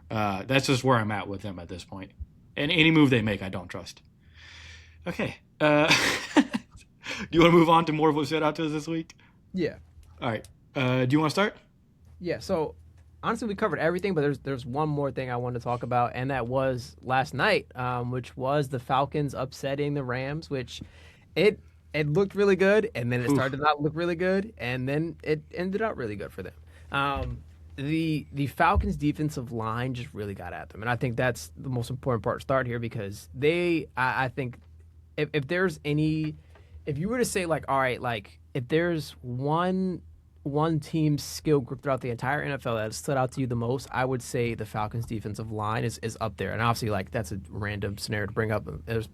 That's just where I'm at with them at this point. And any move they make, I don't trust. Okay. Do you want to move on to more of what stood out to us this week? Yeah. All right. Do you want to start? Yeah. So honestly, we covered everything, but there's one more thing I wanted to talk about, and that was last night, which was the Falcons upsetting the Rams, which it looked really good, and then it started to not look really good, and then it ended up really good for them. The Falcons' defensive line just really got at them, and I think that's the most important part to start here, because I think if there's any, if you were to say like, all right, like if there's one team's skill group throughout the entire NFL that stood out to you the most, I would say the Falcons' defensive line is up there. And obviously, like that's a random scenario to bring up. There's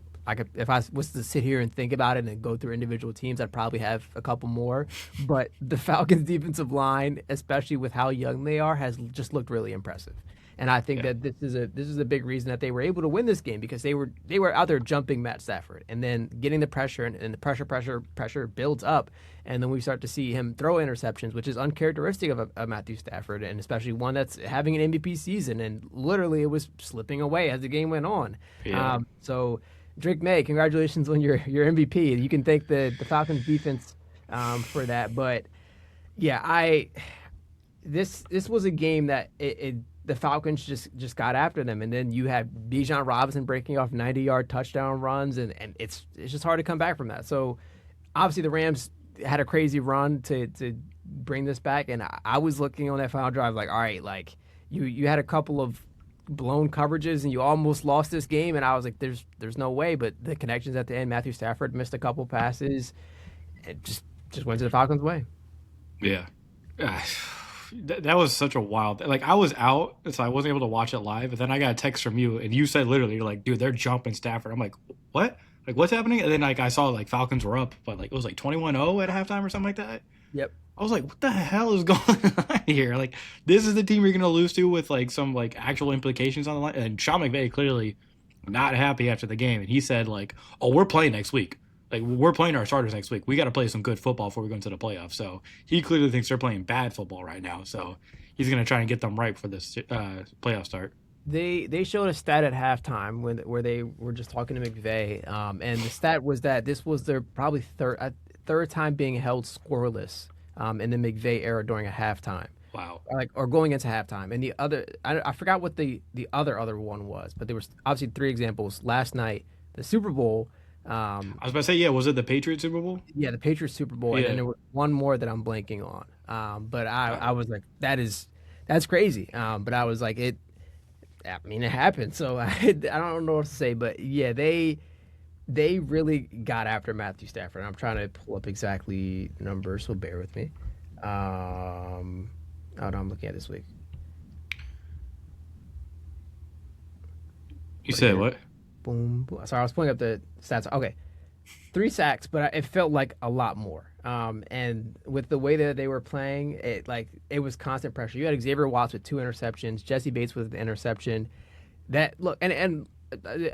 if I was to sit here and think about it and go through individual teams, I'd probably have a couple more. But the Falcons' defensive line, especially with how young they are, has just looked really impressive. And I think that this is a big reason that they were able to win this game because they were out there jumping Matt Stafford and then getting the pressure and the pressure builds up, and then we start to see him throw interceptions, which is uncharacteristic of a Matthew Stafford, and especially one that's having an MVP season, and literally it was slipping away as the game went on. Yeah. So Drake May, congratulations on your MVP. You can thank the Falcons defense for that, but yeah, this was a game that the Falcons just got after them, and then you had Bijan Robinson breaking off 90-yard touchdown runs, and it's just hard to come back from that. So obviously the Rams had a crazy run to bring this back, and I was looking on that final drive like, all right, like you had a couple of blown coverages and you almost lost this game, and I was like, there's no way, but the connections at the end, Matthew Stafford missed a couple passes, it just went to the Falcons' way. Yeah. That was such a wild. Like I was out, so I wasn't able to watch it live. But then I got a text from you, and you said literally, "You're like, dude, they're jumping Stafford." I'm like, "What? Like, what's happening?" And then like I saw like Falcons were up, but like it was like 21-0 at halftime or something like that. Yep. I was like, "What the hell is going on here?" Like, this is the team you're gonna lose to with like some like actual implications on the line. And Sean McVay clearly not happy after the game, and he said like, "Oh, we're playing next week. Like we're playing our starters next week. We got to play some good football before we go into the playoffs." So he clearly thinks they're playing bad football right now. So he's going to try and get them right for this playoff start. They showed a stat at halftime where they were just talking to McVay, and the stat was that this was their probably third time being held scoreless in the McVay era during a halftime. Wow. Or going into halftime. And the other, I forgot what the other one was, but there was obviously three examples. Last night, the Super Bowl. I was about to say, yeah, was it the Patriots Super Bowl? Yeah, the Patriots Super Bowl, and then there was one more that I'm blanking on. But I was like, that's crazy. But I was like, it happened. So I don't know what to say, but yeah, they really got after Matthew Stafford. I'm trying to pull up exactly numbers, so bear with me. I'm looking at this week. You said what? Boom, boom. Sorry, I was pulling up the stats. Okay, 3 sacks, but it felt like a lot more. And with the way that they were playing, it was constant pressure. You had Xavier Watts with 2 interceptions, Jesse Bates with the interception. That look, and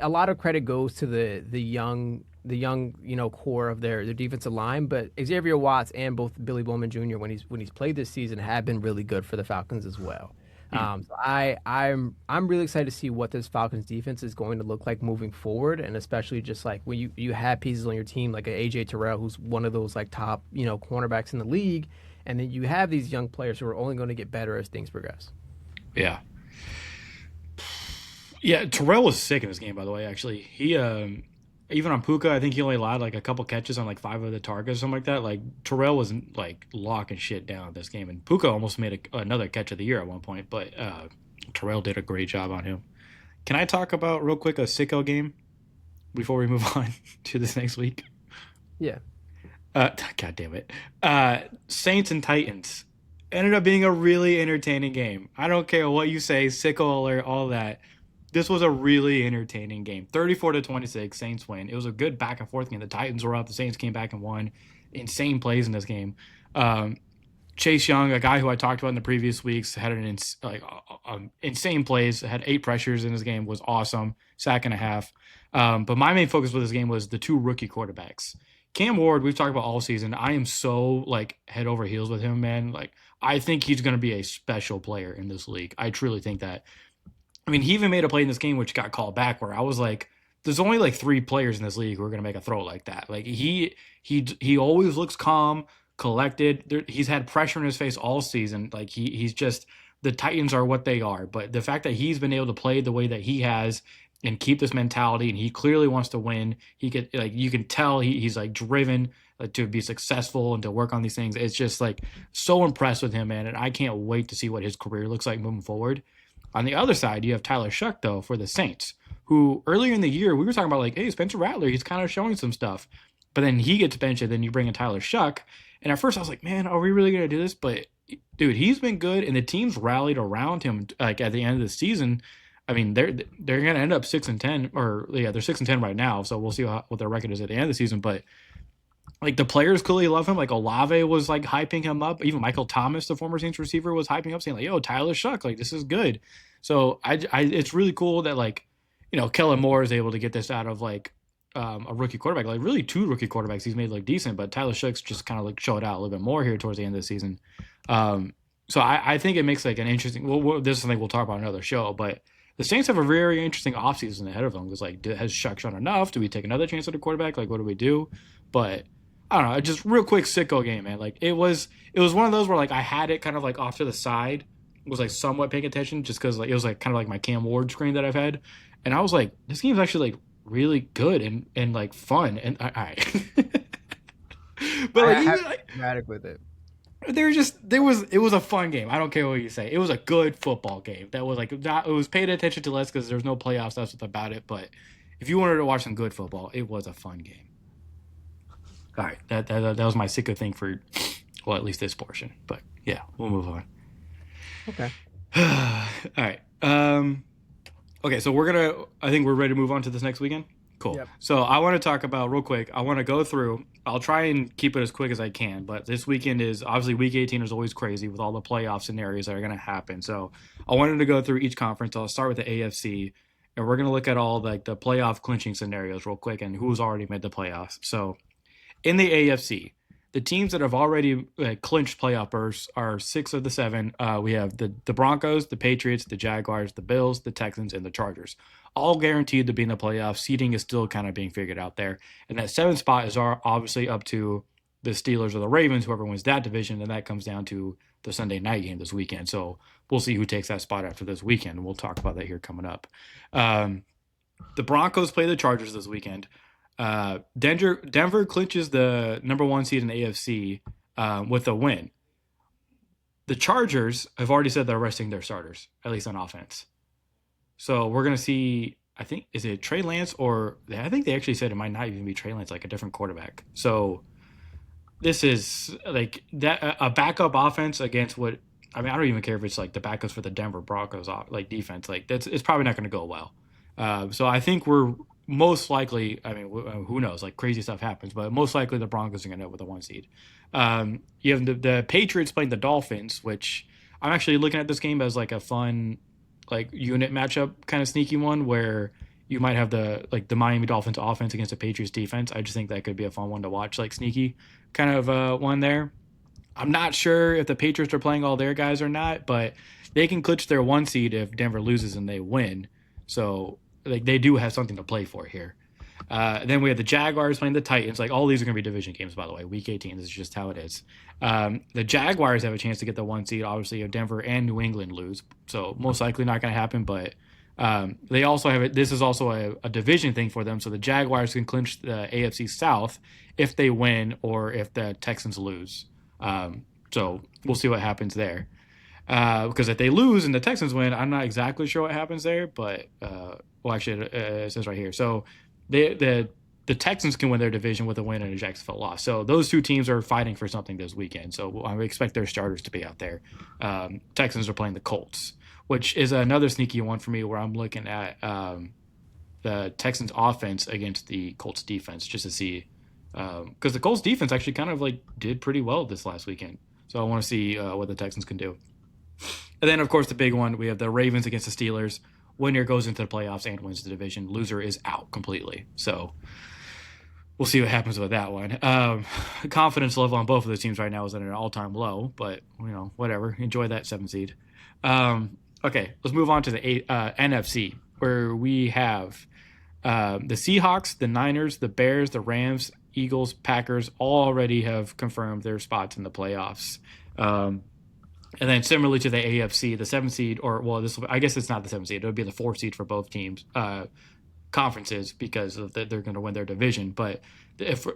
a lot of credit goes to the young core of their defensive line, but Xavier Watts and both Billy Bowman Jr. when he's played this season have been really good for the Falcons as well. So I'm really excited to see what this Falcons defense is going to look like moving forward, and especially just like when you have pieces on your team like a AJ Terrell, who's one of those like top cornerbacks in the league, and then you have these young players who are only going to get better as things progress. Yeah. Yeah, Terrell was sick in this game, by the way. Actually, he even on Puka, I think he only allowed like a couple catches on like 5 of the targets, or something like that. Like Terrell was like locking shit down this game, and Puka almost made another catch of the year at one point. But Terrell did a great job on him. Can I talk about real quick a sicko game before we move on to this next week? Yeah. God damn it. Saints and Titans ended up being a really entertaining game. I don't care what you say, sicko alert, all that. This was a really entertaining game. 34-26, Saints win. It was a good back and forth game. The Titans were up. The Saints came back and won. Insane plays in this game. Chase Young, a guy who I talked about in the previous weeks, had insane plays. Had 8 pressures in his game. Was awesome. Sack and a half. But my main focus with this game was the 2 rookie quarterbacks. Cam Ward, we've talked about all season. I am so like head over heels with him, man. Like I think he's going to be a special player in this league. I truly think that. I mean, he even made a play in this game which got called back where I was like, there's only like 3 players in this league who are going to make a throw like that. Like he always looks calm, collected. He's had pressure in his face all season. Like he's just, the Titans are what they are. But the fact that he's been able to play the way that he has and keep this mentality, and he clearly wants to win. He could, like, you can tell he's like driven to be successful and to work on these things. It's just like so impressed with him, man. And I can't wait to see what his career looks like moving forward. On the other side, you have Tyler Shuck, though, for the Saints, who earlier in the year, we were talking about like, hey, Spencer Rattler, he's kind of showing some stuff. But then he gets benched, and then you bring in Tyler Shuck. And at first I was like, man, are we really gonna do this? But dude, he's been good, and the team's rallied around him. Like at the end of the season, I mean, they're gonna end up 6-10, or yeah, they're 6-10 right now. So we'll see what their record is at the end of the season. But like the players clearly love him. Like Olave was like hyping him up. Even Michael Thomas, the former Saints receiver, was hyping up, saying like, "Yo, Tyler Shuck, like this is good." So it's really cool that like, Kellen Moore is able to get this out of like a rookie quarterback. Like really two rookie quarterbacks he's made look decent, but Tyler Shuck's just kind of like showed out a little bit more here towards the end of the season. So I think it makes like an interesting. Well, this is something we'll talk about in another show, but the Saints have a very interesting offseason ahead of them. Because like, has Shuck shown enough? Do we take another chance at a quarterback? Like, what do we do? But I don't know. Just real quick, sicko game, man. Like it was one of those where like I had it kind of like off to the side, was like somewhat paying attention just because like it was like kind of like my Cam Ward screen that I've had, and I was like, this game's actually like really good and like fun and I but I like have even like dramatic with it. it was a fun game. I don't care what you say. It was a good football game. That was like not, it was paid attention to less because there's no playoff stuff about it. But if you wanted to watch some good football, it was a fun game. All right, that was my sicko thing for, well, at least this portion. But yeah, we'll move on. Okay. All right. Okay, so I think we're ready to move on to this next weekend. Cool. Yep. So I want to talk about real quick. I want to go through. I'll try and keep it as quick as I can, but this weekend is obviously week 18 is always crazy with all the playoff scenarios that are going to happen. So I wanted to go through each conference. I'll start with the AFC, and we're going to look at all like the playoff clinching scenarios real quick and who's already made the playoffs. So in the AFC, the teams that have already clinched playoff berths are 6 of the 7. We have the Broncos, the Patriots, the Jaguars, the Bills, the Texans, and the Chargers. All guaranteed to be in the playoffs. Seeding is still kind of being figured out there. And that 7th spot is obviously up to the Steelers or the Ravens, whoever wins that division, and that comes down to the Sunday night game this weekend. So we'll see who takes that spot after this weekend. We'll talk about that here coming up. The Broncos play the Chargers this weekend. Denver clinches the number 1 seed in the AFC with a win. The Chargers have already said they're resting their starters, at least on offense. So we're going to see, I think, is it Trey Lance I think they actually said it might not even be Trey Lance, like a different quarterback. So this is like that a backup offense against what, I mean, I don't even care if it's like the backups for the Denver Broncos like defense. Like it's probably not going to go well. So I think we're most likely, I mean, who knows? Like crazy stuff happens, but most likely the Broncos are going to end up with a 1 seed. You have the Patriots playing the Dolphins, which I'm actually looking at this game as like a fun, like unit matchup kind of sneaky one where you might have the Miami Dolphins offense against the Patriots defense. I just think that could be a fun one to watch, like sneaky kind of one there. I'm not sure if the Patriots are playing all their guys or not, but they can clinch their 1 seed if Denver loses and they win. So like they do have something to play for here. Then we have the Jaguars playing the Titans. Like all these are going to be division games, by the way. Week 18, this is just how it is. The Jaguars have a chance to get the 1 seed, obviously, if Denver and New England lose. So most likely not going to happen, but they also have it. This is also a division thing for them. So the Jaguars can clinch the AFC South if they win or if the Texans lose. So we'll see what happens there. Because if they lose and the Texans win, I'm not exactly sure what happens there, but well, actually, it says right here. So the Texans can win their division with a win and a Jacksonville loss. So those two teams are fighting for something this weekend. So I expect their starters to be out there. Texans are playing the Colts, which is another sneaky one for me where I'm looking at the Texans offense against the Colts defense just to see, because the Colts defense actually kind of like did pretty well this last weekend. So I want to see what the Texans can do. And then, of course, the big one, we have the Ravens against the Steelers. Winner goes into the playoffs and wins the division. Loser is out completely. So we'll see what happens with that one. Confidence level on both of those teams right now is at an all-time low, but, whatever. Enjoy that 7 seed. Okay, let's move on to the NFC, where we have the Seahawks, the Niners, the Bears, the Rams, Eagles, Packers all already have confirmed their spots in the playoffs. And then similarly to the AFC, the 7 seed, I guess it's not the 7 seed. It would be the 4 seed for both teams, conferences, because they're going to win their division. But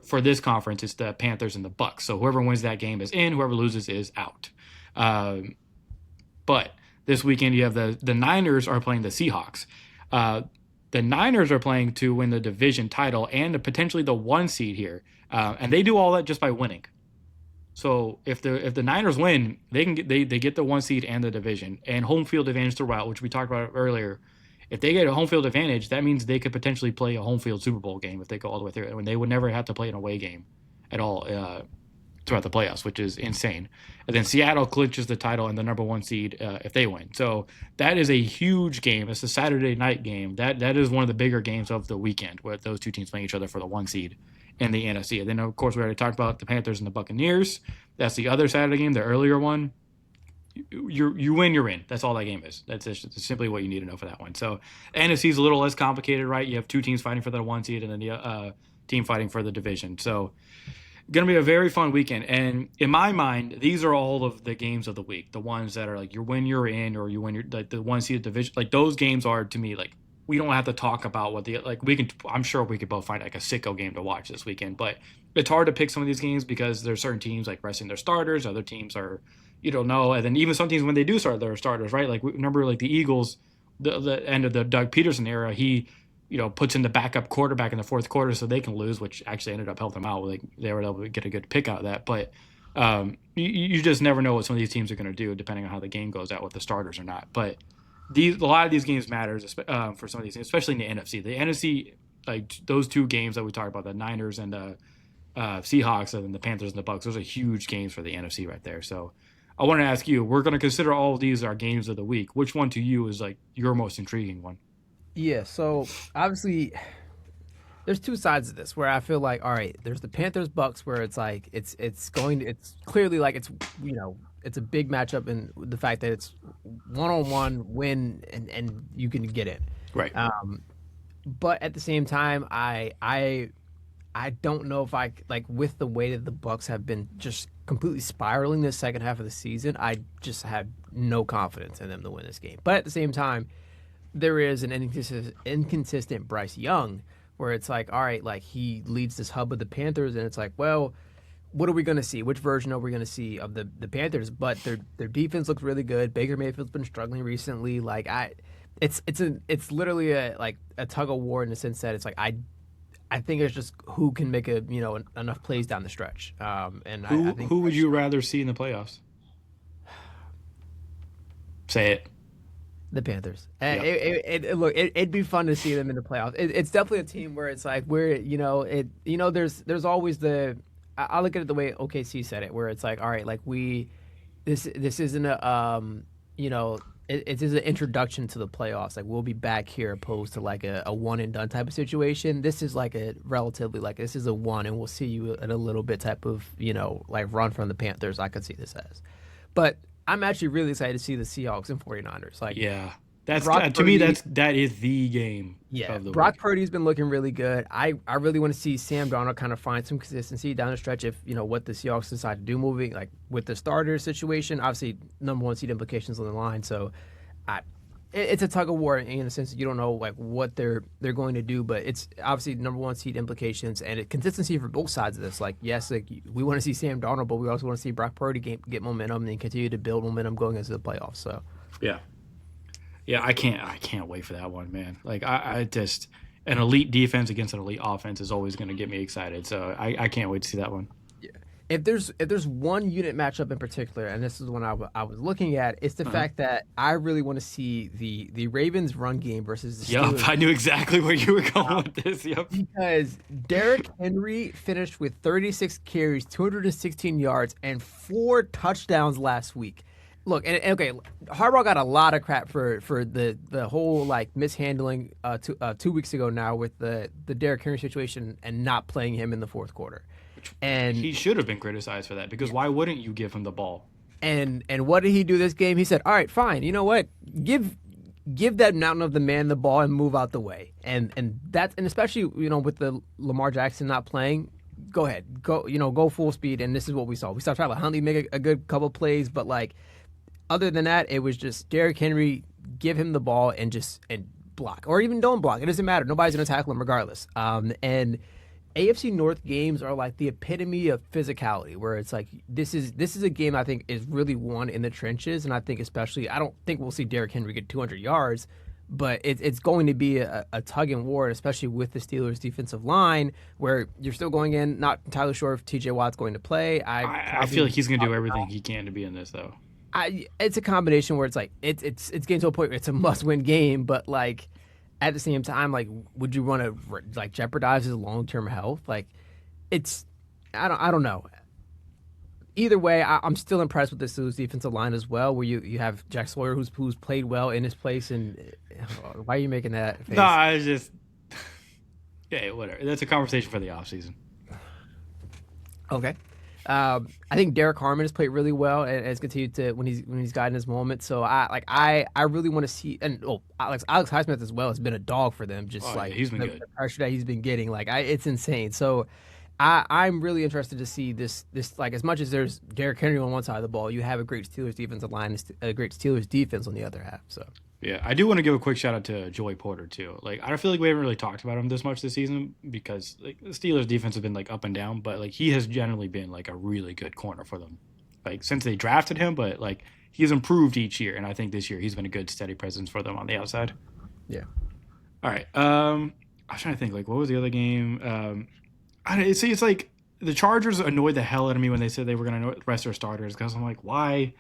for this conference, it's the Panthers and the Bucks. So whoever wins that game is in. Whoever loses is out. But this weekend, you have the Niners are playing the Seahawks. The Niners are playing to win the division title and potentially the 1 seed here. And they do all that just by winning. So if the Niners win, they can they get the 1 seed and the division and home field advantage throughout, which we talked about earlier. If they get a home field advantage, that means they could potentially play a home field Super Bowl game if they go all the way through, and they would never have to play an away game at all throughout the playoffs, which is insane. And then Seattle clinches the title and the number 1 seed if they win. So that is a huge game. It's a Saturday night game. That is one of the bigger games of the weekend, with those two teams playing each other for the 1 seed in the NFC. And then of course we already talked about the Panthers and the Buccaneers. That's the other Saturday game, the earlier one. You win, you're in. That's all that game is. That's simply what you need to know for that one. So NFC is a little less complicated, right? You have two teams fighting for the 1 seed and then the team fighting for the division. So going to be a very fun weekend. And in my mind, these are all of the games of the week. The ones that are like you win, you're in, or you win your like the 1 seed division. Like those games are to me like we don't have to talk about what the like we can. I'm sure we could both find like a sicko game to watch this weekend, but it's hard to pick some of these games because there's certain teams like resting their starters. Other teams are you don't know, and then even some teams when they do start their starters, right? Like remember like the Eagles, the end of the Doug Peterson era, he puts in the backup quarterback in the fourth quarter so they can lose, which actually ended up helping them out. Like they were able to get a good pick out of that. But you just never know what some of these teams are going to do depending on how the game goes out with the starters or not. But a lot of these games matters for some of these, especially in the NFC. The NFC, like those two games that we talked about, the Niners and the Seahawks, and then the Panthers and the Bucks, those are huge games for the NFC right there. So I want to ask you, we're going to consider all of these our games of the week. Which one to you is like your most intriguing one? Yeah, so obviously there's two sides of this where I feel like, all right, there's the Panthers Bucks where it's like it's clearly like it's a big matchup in the fact that it's 1-on-1 win and you can get it. Right. But at the same time, I don't know if I like with the way that the Bucks have been just completely spiraling this second half of the season. I just have no confidence in them to win this game. But at the same time, there is an inconsistent Bryce Young where it's like, all right, like he leads this hub of the Panthers, and it's like, well, what are we going to see? Which version are we going to see of the Panthers? But their defense looks really good. Baker Mayfield's been struggling recently. Like it's literally a tug of war in the sense that it's like I think it's just who can make enough plays down the stretch. And I think who would you rather see in the playoffs? Say it. the Panthers. Yep. It'd be fun to see them in the playoffs. It's definitely a team where it's like there's always I look at it the way OKC said it, where it's like, all right, like this isn't it is an introduction to the playoffs. Like we'll be back here, opposed to like a one and done type of situation. This is like a relatively like this is a one, and we'll see you in a little bit type of like run from the Panthers. I could see this as, but I'm actually really excited to see the Seahawks and 49ers. Like yeah, to me that is the game. Yeah, of the Brock week. Purdy's been looking really good. I really want to see Sam Darnold kind of find some consistency down the stretch if what the Seahawks decide to do moving like with the starter situation. Obviously, number 1 seed implications on the line. So, it's a tug of war in the sense that you don't know like what they're going to do, but it's obviously number 1 seed implications and consistency for both sides of this. Like yes, like we want to see Sam Darnold, but we also want to see Brock Purdy get momentum and continue to build momentum going into the playoffs. So Yeah, I can't wait for that one, man. Like I just an elite defense against an elite offense is always going to get me excited. So I can't wait to see that one. Yeah. If there's one unit matchup in particular, and this is one I was looking at, it's the fact that I really want to see the Ravens run game versus the Steelers. Yep, I knew exactly where you were going with this. Yep. Because Derrick Henry finished with 36 carries, 216 yards, and 4 touchdowns last week. Look, and okay, Harbaugh got a lot of crap for the whole like mishandling 2 weeks ago now with the Derrick Henry situation and not playing him in the fourth quarter. And he should have been criticized for that because why wouldn't you give him the ball? And what did he do this game? He said, "All right, fine. You know what? Give that mountain of the man the ball and move out the way." And especially with the Lamar Jackson not playing, go ahead, go full speed. And this is what we saw. We saw Tyler Huntley make a good couple plays, but like. Other than that, it was just Derrick Henry, give him the ball and block. Or even don't block. It doesn't matter. Nobody's going to tackle him regardless. And AFC North games are like the epitome of physicality, where it's like this is a game I think is really won in the trenches. And I think especially, I don't think we'll see Derrick Henry get 200 yards, but it's going to be a tug and war, especially with the Steelers' defensive line, where you're still going in. Not entirely sure if T.J. Watt's going to play. I feel like he's going to do everything he can to be in this, though. It's a combination where it's like it's getting to a point where it's a must-win game, but like at the same time, like would you want to like jeopardize his long-term health? Like it's I don't know. Either way, I'm still impressed with the Steelers defensive line as well, where you have Jack Sawyer who's played well in his place. And why are you making that face? No, I just yeah, whatever. That's a conversation for the offseason. Okay. I think Derek Harmon has played really well and has continued to when he's gotten his moment. So I really want to see, and Alex Highsmith as well has been a dog for them. Just he's been good. The pressure that he's been getting, it's insane. So I'm really interested to see this like as much as there's Derrick Henry on one side of the ball, you have a great Steelers defensive line, a great Steelers defense on the other half. So. Yeah, I do want to give a quick shout out to Joey Porter too. Like, I don't feel like we haven't really talked about him this much this season because like the Steelers defense has been like up and down, but like he has generally been like a really good corner for them. Like since they drafted him, but like he's improved each year, and I think this year he's been a good steady presence for them on the outside. Yeah. All right. I was trying to think like what was the other game? It's like the Chargers annoyed the hell out of me when they said they were going to rest their starters because I'm like, why?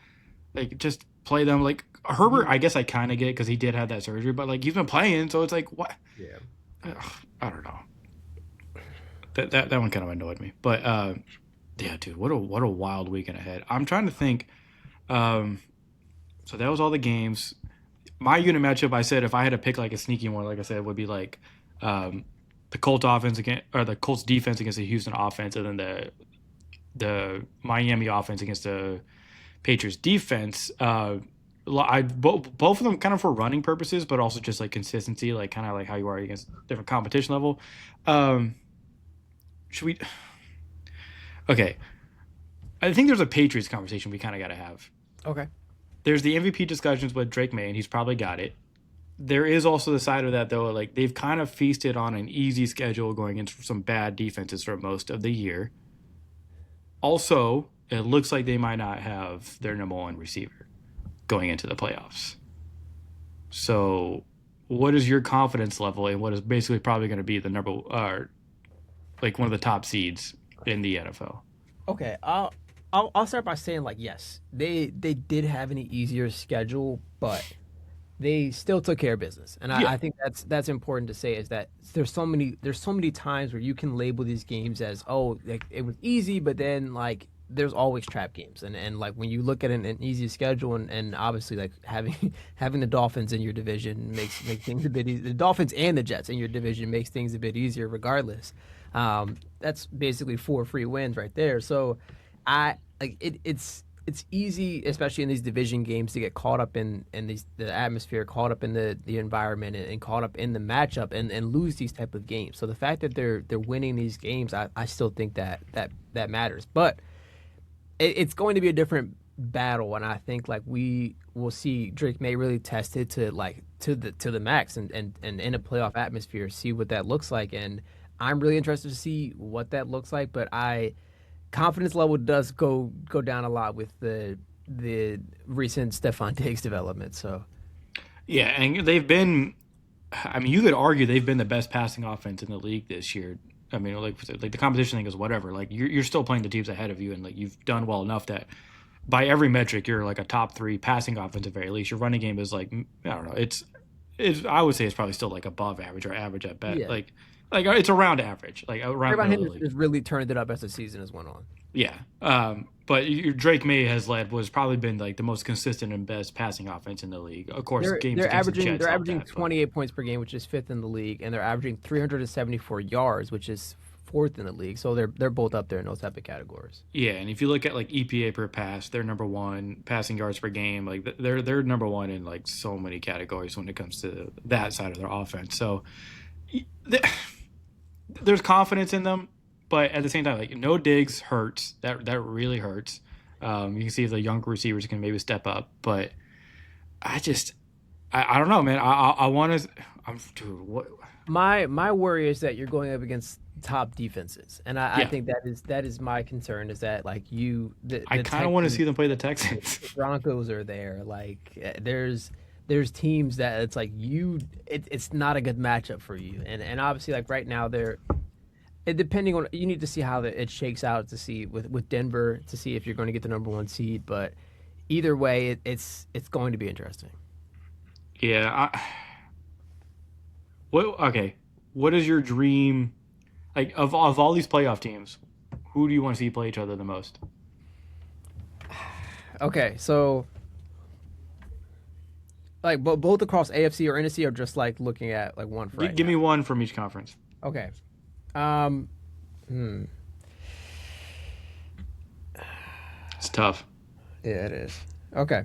Like just play them. Like Herbert, I guess I kind of get it because he did have that surgery, but like he's been playing, so it's like what? Yeah. I don't know. That one kind of annoyed me, but yeah, dude, what a wild weekend ahead. I'm trying to think. So that was all the games. My unit matchup, I said if I had to pick like a sneaky one, like I said, would be like the Colts offense against or the Colts defense against the Houston offense, and then the Miami offense against the Patriots defense. Both of them kind of for running purposes, but also just like consistency, like kind of like how you are against different competition level. Should we? Okay, I think there's a Patriots conversation we kind of got to have. Okay. There's the MVP discussions with Drake May, and he's probably got it. There is also the side of that though, like they've kind of feasted on an easy schedule going into some bad defenses for most of the year. Also, it looks like they might not have their number one receiver going into the playoffs. So, what is your confidence level in what is basically probably going to be the like one of the top seeds in the NFL? Okay, I'll start by saying like yes, they did have an easier schedule, but they still took care of business, and I think that's important to say is that there's so many times where you can label these games as like it was easy, but then like there's always trap games, and like when you look at an easy schedule and obviously like having the Dolphins in your division makes things a bit easier. The Dolphins and the Jets in your division makes things a bit easier regardless. That's basically 4 free wins right there. So it's easy, especially in these division games, to get caught up in the atmosphere, caught up in the environment, and caught up in the matchup, and lose these type of games. So the fact that they're winning these games, I still think that matters. But it's going to be a different battle, and I think like we will see Drake May really tested to the max, and in a playoff atmosphere, see what that looks like. And I'm really interested to see what that looks like. But confidence level does go down a lot with the recent Stephon Diggs development. So yeah, and they've been. I mean, you could argue they've been the best passing offense in the league this year. I mean, like the competition thing is whatever. Like you're still playing the teams ahead of you, and like you've done well enough that by every metric you're like a top 3 passing offense at very least. Your running game is like I don't know. It's I would say it's probably still like above average or average at best. Yeah. Like it's around average. Like around. Trayvon Henderson has really turned it up as the season has went on. Yeah. But Drake May was probably been like the most consistent and best passing offense in the league. Of course, they're averaging 28 points per game, which is 5th in the league, and they're averaging 374 yards, which is 4th in the league. So they're both up there in those type of categories. Yeah, and if you look at like EPA per pass, they're number 1. Passing yards per game, like they're number 1 in like so many categories when it comes to that side of their offense. So there's confidence in them. But at the same time, like no Diggs hurts. That really hurts. You can see if the younger receivers can maybe step up. But I don't know, man. I want to. Dude, what? My worry is that you're going up against top defenses, and I think that is my concern. Is that like I kind of want to see them play the Texans. The Broncos are there. Like there's there's teams that it's like it's not a good matchup for you, and obviously like right now depending on you need to see how it shakes out to see with Denver to see if you're going to get the number one seed, but either way, it's going to be interesting. Yeah. Okay. What is your dream? Like of all these playoff teams, who do you want to see play each other the most? Okay, so like both across AFC or NFC, or just like looking at like one for right Give now. me one from each conference. Okay. Um, It's tough. yeah, it is. Okay.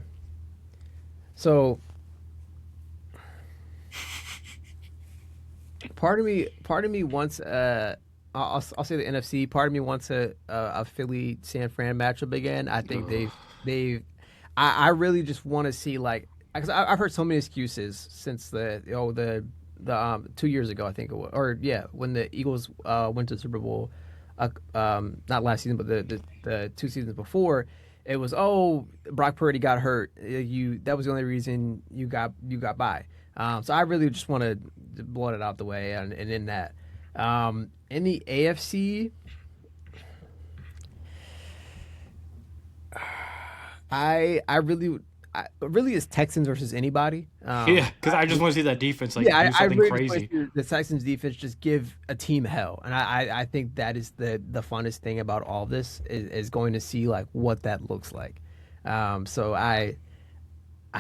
So part of me wants I'll say the NFC. Part of me wants a Philly San Fran matchup again. I think Ugh. they've I really just want to see like because I've heard so many excuses since the 2 years ago I think it was, or yeah, when the Eagles went to the Super Bowl, not last season but the 2 seasons before. It was, oh, Brock Purdy got hurt. That was the only reason you got by. So I really just want to blow it out the way, and in that, in the AFC, really is Texans versus anybody. Yeah, because I just want to see that defense like Yeah, do I something really just crazy. want to see the Texans defense just give a team hell, and I think that is the funnest thing about all this is going to see like what that looks like. So I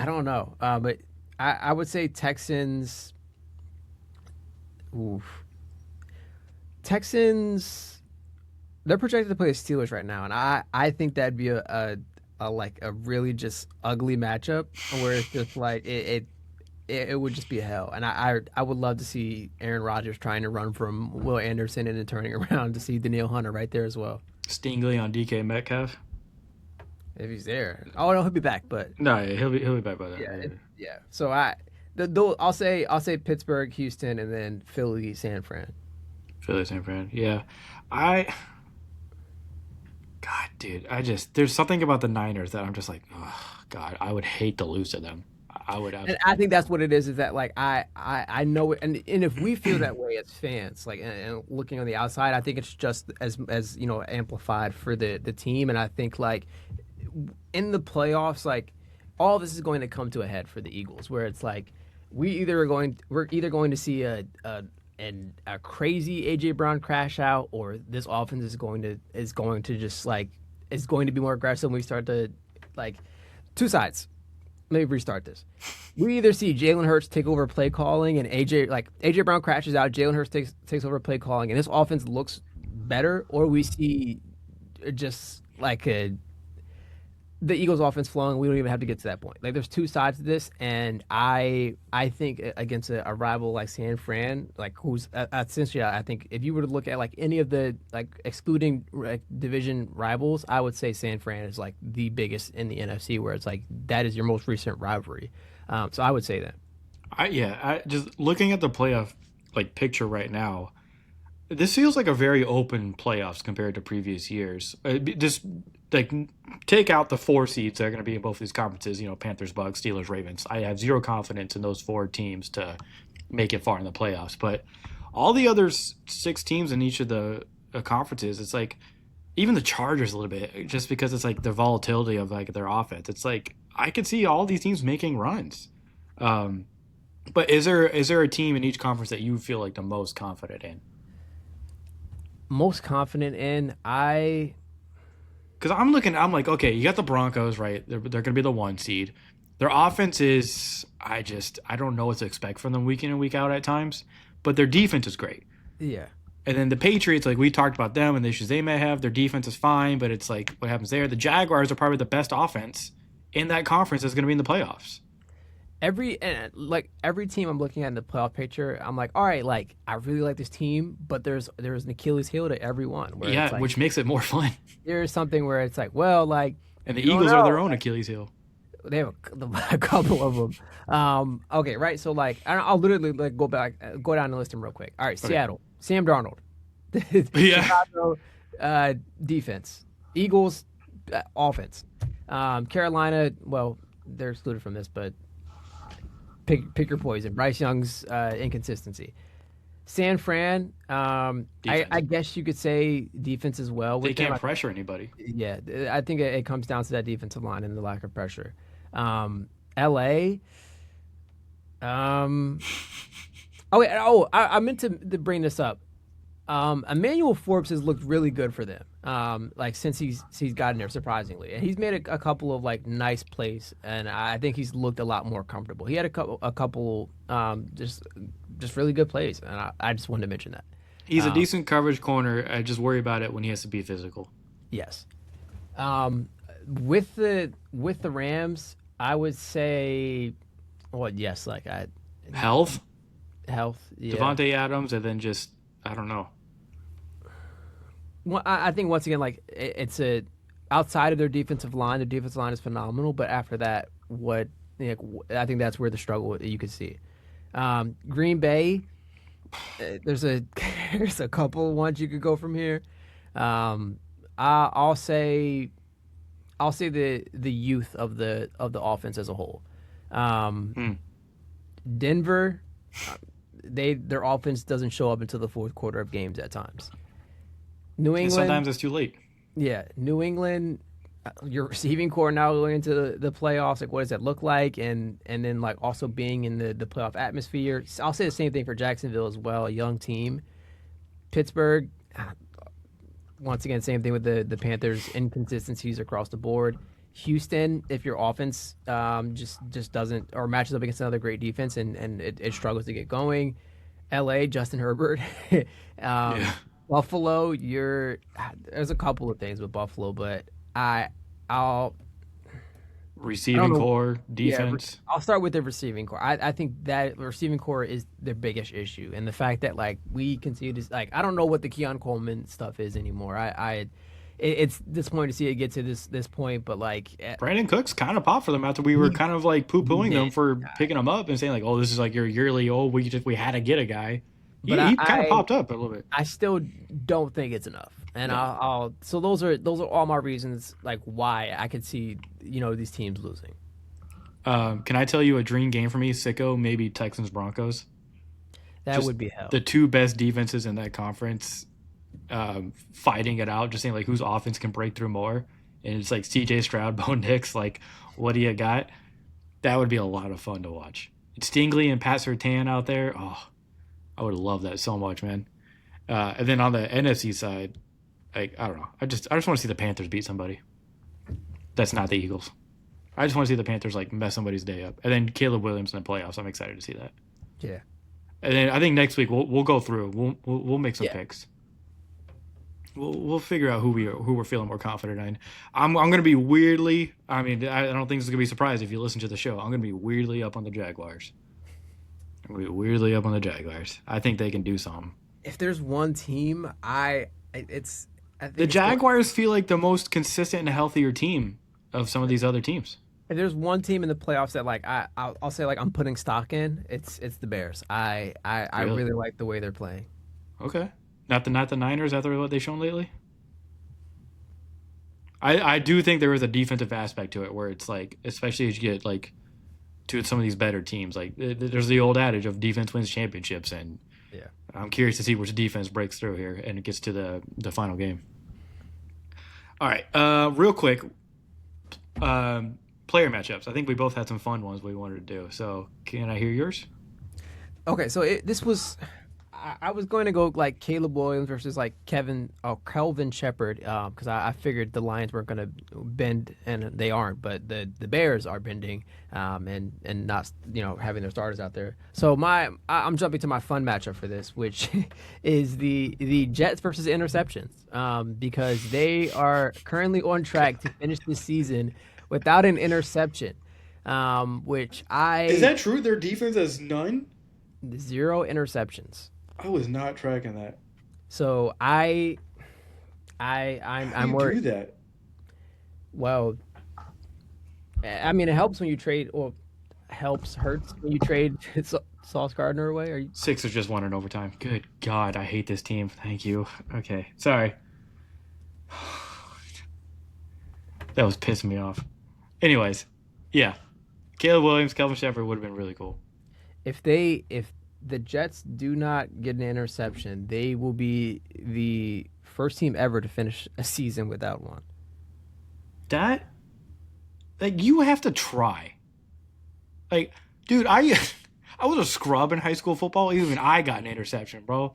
don't know, but I would say Texans. Oof. Texans, they're projected to play the Steelers right now, and I think that'd be a like a really just ugly matchup where it's just like it would just be hell. And I would love to see Aaron Rodgers trying to run from Will Anderson and then turning around to see Danielle Hunter right there as well. Stingley on DK Metcalf. If he's there. Oh no, he'll be back, but No, yeah, he'll be back by then. yeah, Yeah. yeah. So I'll say Pittsburgh, Houston, and then Philly, San Fran. Philly, San Fran. Yeah, I. God, dude, there's something about the Niners that I'm just like, oh, God, I would hate to lose to them. I would And absolutely. I think that's what it is that like I know it, and if we feel that way as fans, like and looking on the outside, I think it's just as amplified for the team, and I think like in the playoffs, like all this is going to come to a head for the Eagles, where it's like we're either going to see a crazy AJ Brown crash out, or this offense is going to just like is going to be more aggressive when we start to like two sides. Let me restart this. We either see Jalen Hurts take over play calling and AJ Brown crashes out, Jalen Hurts takes over play calling, and this offense looks better, or we see just like the Eagles' offense flowing. We don't even have to get to that point. Like there's two sides to this, and I think against a rival like San Fran, like who's essentially, I think if you were to look at like any of the like excluding like, division rivals, I would say San Fran is like the biggest in the NFC, where it's like that is your most recent rivalry. So I would say that. I just looking at the playoff like picture right now. This feels like a very open playoffs compared to previous years. Just like take out the four seeds that are going to be in both these conferences. Panthers, Bucks, Steelers, Ravens. I have zero confidence in those four teams to make it far in the playoffs. But all the other six teams in each of the conferences, it's like even the Chargers a little bit, just because it's like the volatility of like their offense. It's like I could see all these teams making runs. But is there a team in each conference that you feel like the most confident in? Most confident in Because I'm like, okay, you got the Broncos, right? They're going to be the one seed. Their offense is, I don't know what to expect from them week in and week out at times, but their defense is great. yeah. And then the Patriots, like we talked about them and the issues they may have, their defense is fine, but it's like what happens there. The Jaguars are probably the best offense in that conference that's going to be in the playoffs. Every team I'm looking at in the playoff picture, I'm like, all right, like I really like this team, but there's an Achilles heel to every one where it's Yeah, like which makes it more fun. there's something where it's like, well, like And the you don't Eagles are their know. own Achilles heel. They have a couple of them. Okay, right. So like, I'll literally like go down and list them real quick. All right, Okay. Seattle, Sam Darnold, Yeah. Chicago, defense, Eagles, offense, Carolina. Well, they're excluded from this, but pick your poison. Bryce Young's inconsistency. San Fran, I Defense. guess you could say defense as well They with them. can't pressure anybody. Yeah, I think it comes down to that defensive line and the lack of pressure. LA. Um, I meant to bring this up. Emmanuel Forbes has looked really good for them. Like since he's gotten there, surprisingly, and he's made a couple of like nice plays, and I think he's looked a lot more comfortable. He had a couple just really good plays, and I just wanted to mention that. He's a Um, decent coverage corner. I just worry about it when he has to be physical. yes. Um, with the Rams, I would say, well, yes, like I Health, health, yeah. Devontae Adams, and then just I don't know. Well, I think once again, like it's a outside of their defensive line, their defensive line is phenomenal. But after that, I think that's where the struggle you could see. Green Bay, there's a there's a couple ones you could go from here. I'll say the youth of the offense as a whole. Um, Hmm. Denver, their offense doesn't show up until the fourth quarter of games at times. New And England, sometimes it's too late. yeah, New England, your receiving core now going into the playoffs. Like, what does that look like? And then like also being in the playoff atmosphere. I'll say the same thing for Jacksonville as well. A young team. Pittsburgh, once again, same thing with the Panthers. Inconsistencies across the board. Houston, if your offense just doesn't or matches up against another great defense and it struggles to get going. L.A. Justin Herbert. Yeah. Buffalo, there's a couple of things with Buffalo, but I'll Receiving know. core, yeah, defense. I'll start with the receiving core. I think that receiving core is their biggest issue, and the fact that like we continue to like I don't know what the Keon Coleman stuff is anymore. It's disappointing to see it get to this point, but like Brandon Cooks kind of popped for them after we were kind of like poo pooing them did, for picking him up and saying like, oh, this is like your yearly. Oh, we had to get a guy. He, But he kind of popped up a little bit. I still don't think it's enough, and Yeah. I'll so those are all my reasons like why I could see these teams losing. Can I tell you a dream game for me? Sicko, maybe Texans Broncos. That Just would be hell. the two best defenses in that conference, fighting it out, just saying like whose offense can break through more. And it's like C.J. Stroud, Bo Nix. Like, what do you got? That would be a lot of fun to watch. It's Stingley and Pat Surtain out there. Oh, I would love that so much, man. And then on the NFC side, like I don't know. I just want to see the Panthers beat somebody. That's not the Eagles. I just want to see the Panthers like mess somebody's day up. And then Caleb Williams in the playoffs. I'm excited to see that. Yeah. And then I think next week we'll go through. We'll make some Yeah. picks. We'll figure out who we're feeling more confident in. I'm gonna be weirdly. I mean, I don't think it's gonna be a surprise if you listen to the show. I'm gonna be weirdly up on the Jaguars. I'm gonna be weirdly up on the Jaguars. I think they can do something. If there's one team, I think The it's Jaguars feel like the most consistent and healthier team of some of these other teams. if there's one team in the playoffs that like I'll say like I'm putting stock in, it's the Bears. I Really? really like the way they're playing. Okay, not the Niners after what they've shown lately. I do think there is a defensive aspect to it where it's like, especially as you get like to some of these better teams, like there's the old adage of defense wins championships, and Yeah. I'm curious to see which defense breaks through here and it gets to the final game. All right, real quick, player matchups. I think we both had some fun ones we wanted to do. So can I hear yours? Okay, so this was I was going to go like Caleb Williams versus like Kelvin Shepard because I figured the Lions weren't going to bend and they aren't, but the Bears are bending and not having their starters out there. So I'm jumping to my fun matchup for this, which is the Jets versus interceptions because they are currently on track to finish the season without an interception, which Is that true? Their defense has none. 0 interceptions. I was not tracking that. So I'm worried. that? Well, I mean, it helps when you trade, or hurts when you trade Sauce Gardner away. Are you? Sixers just won in overtime. Good God, I hate this team. Thank you. Okay, sorry. That was pissing me off. Anyways, yeah. Caleb Williams, Kelvin Shepard would have been really cool. if the Jets do not get an interception, they will be the first team ever to finish a season without one. That like you have to try. Like, dude, I was a scrub in high school football. Even I got an interception, bro.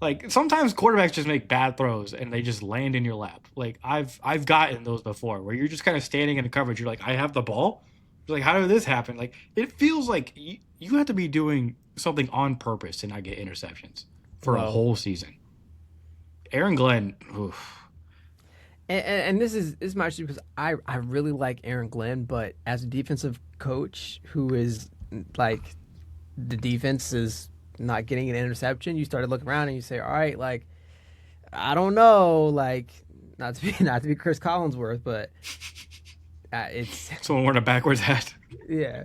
Like sometimes quarterbacks just make bad throws and they just land in your lap. Like I've gotten those before where you're just kind of standing in the coverage. You're like, I have the ball. You're like, how did this happen? Like it feels like you have to be doing something on purpose to not get interceptions for a Well, whole season. Aaron Glenn, oof. and this might just because I really like Aaron Glenn, but as a defensive coach who is like the defense is not getting an interception, you started looking around and you say, all right, like I don't know, like not to be Chris Collinsworth, but it's Someone wearing a backwards hat. yeah.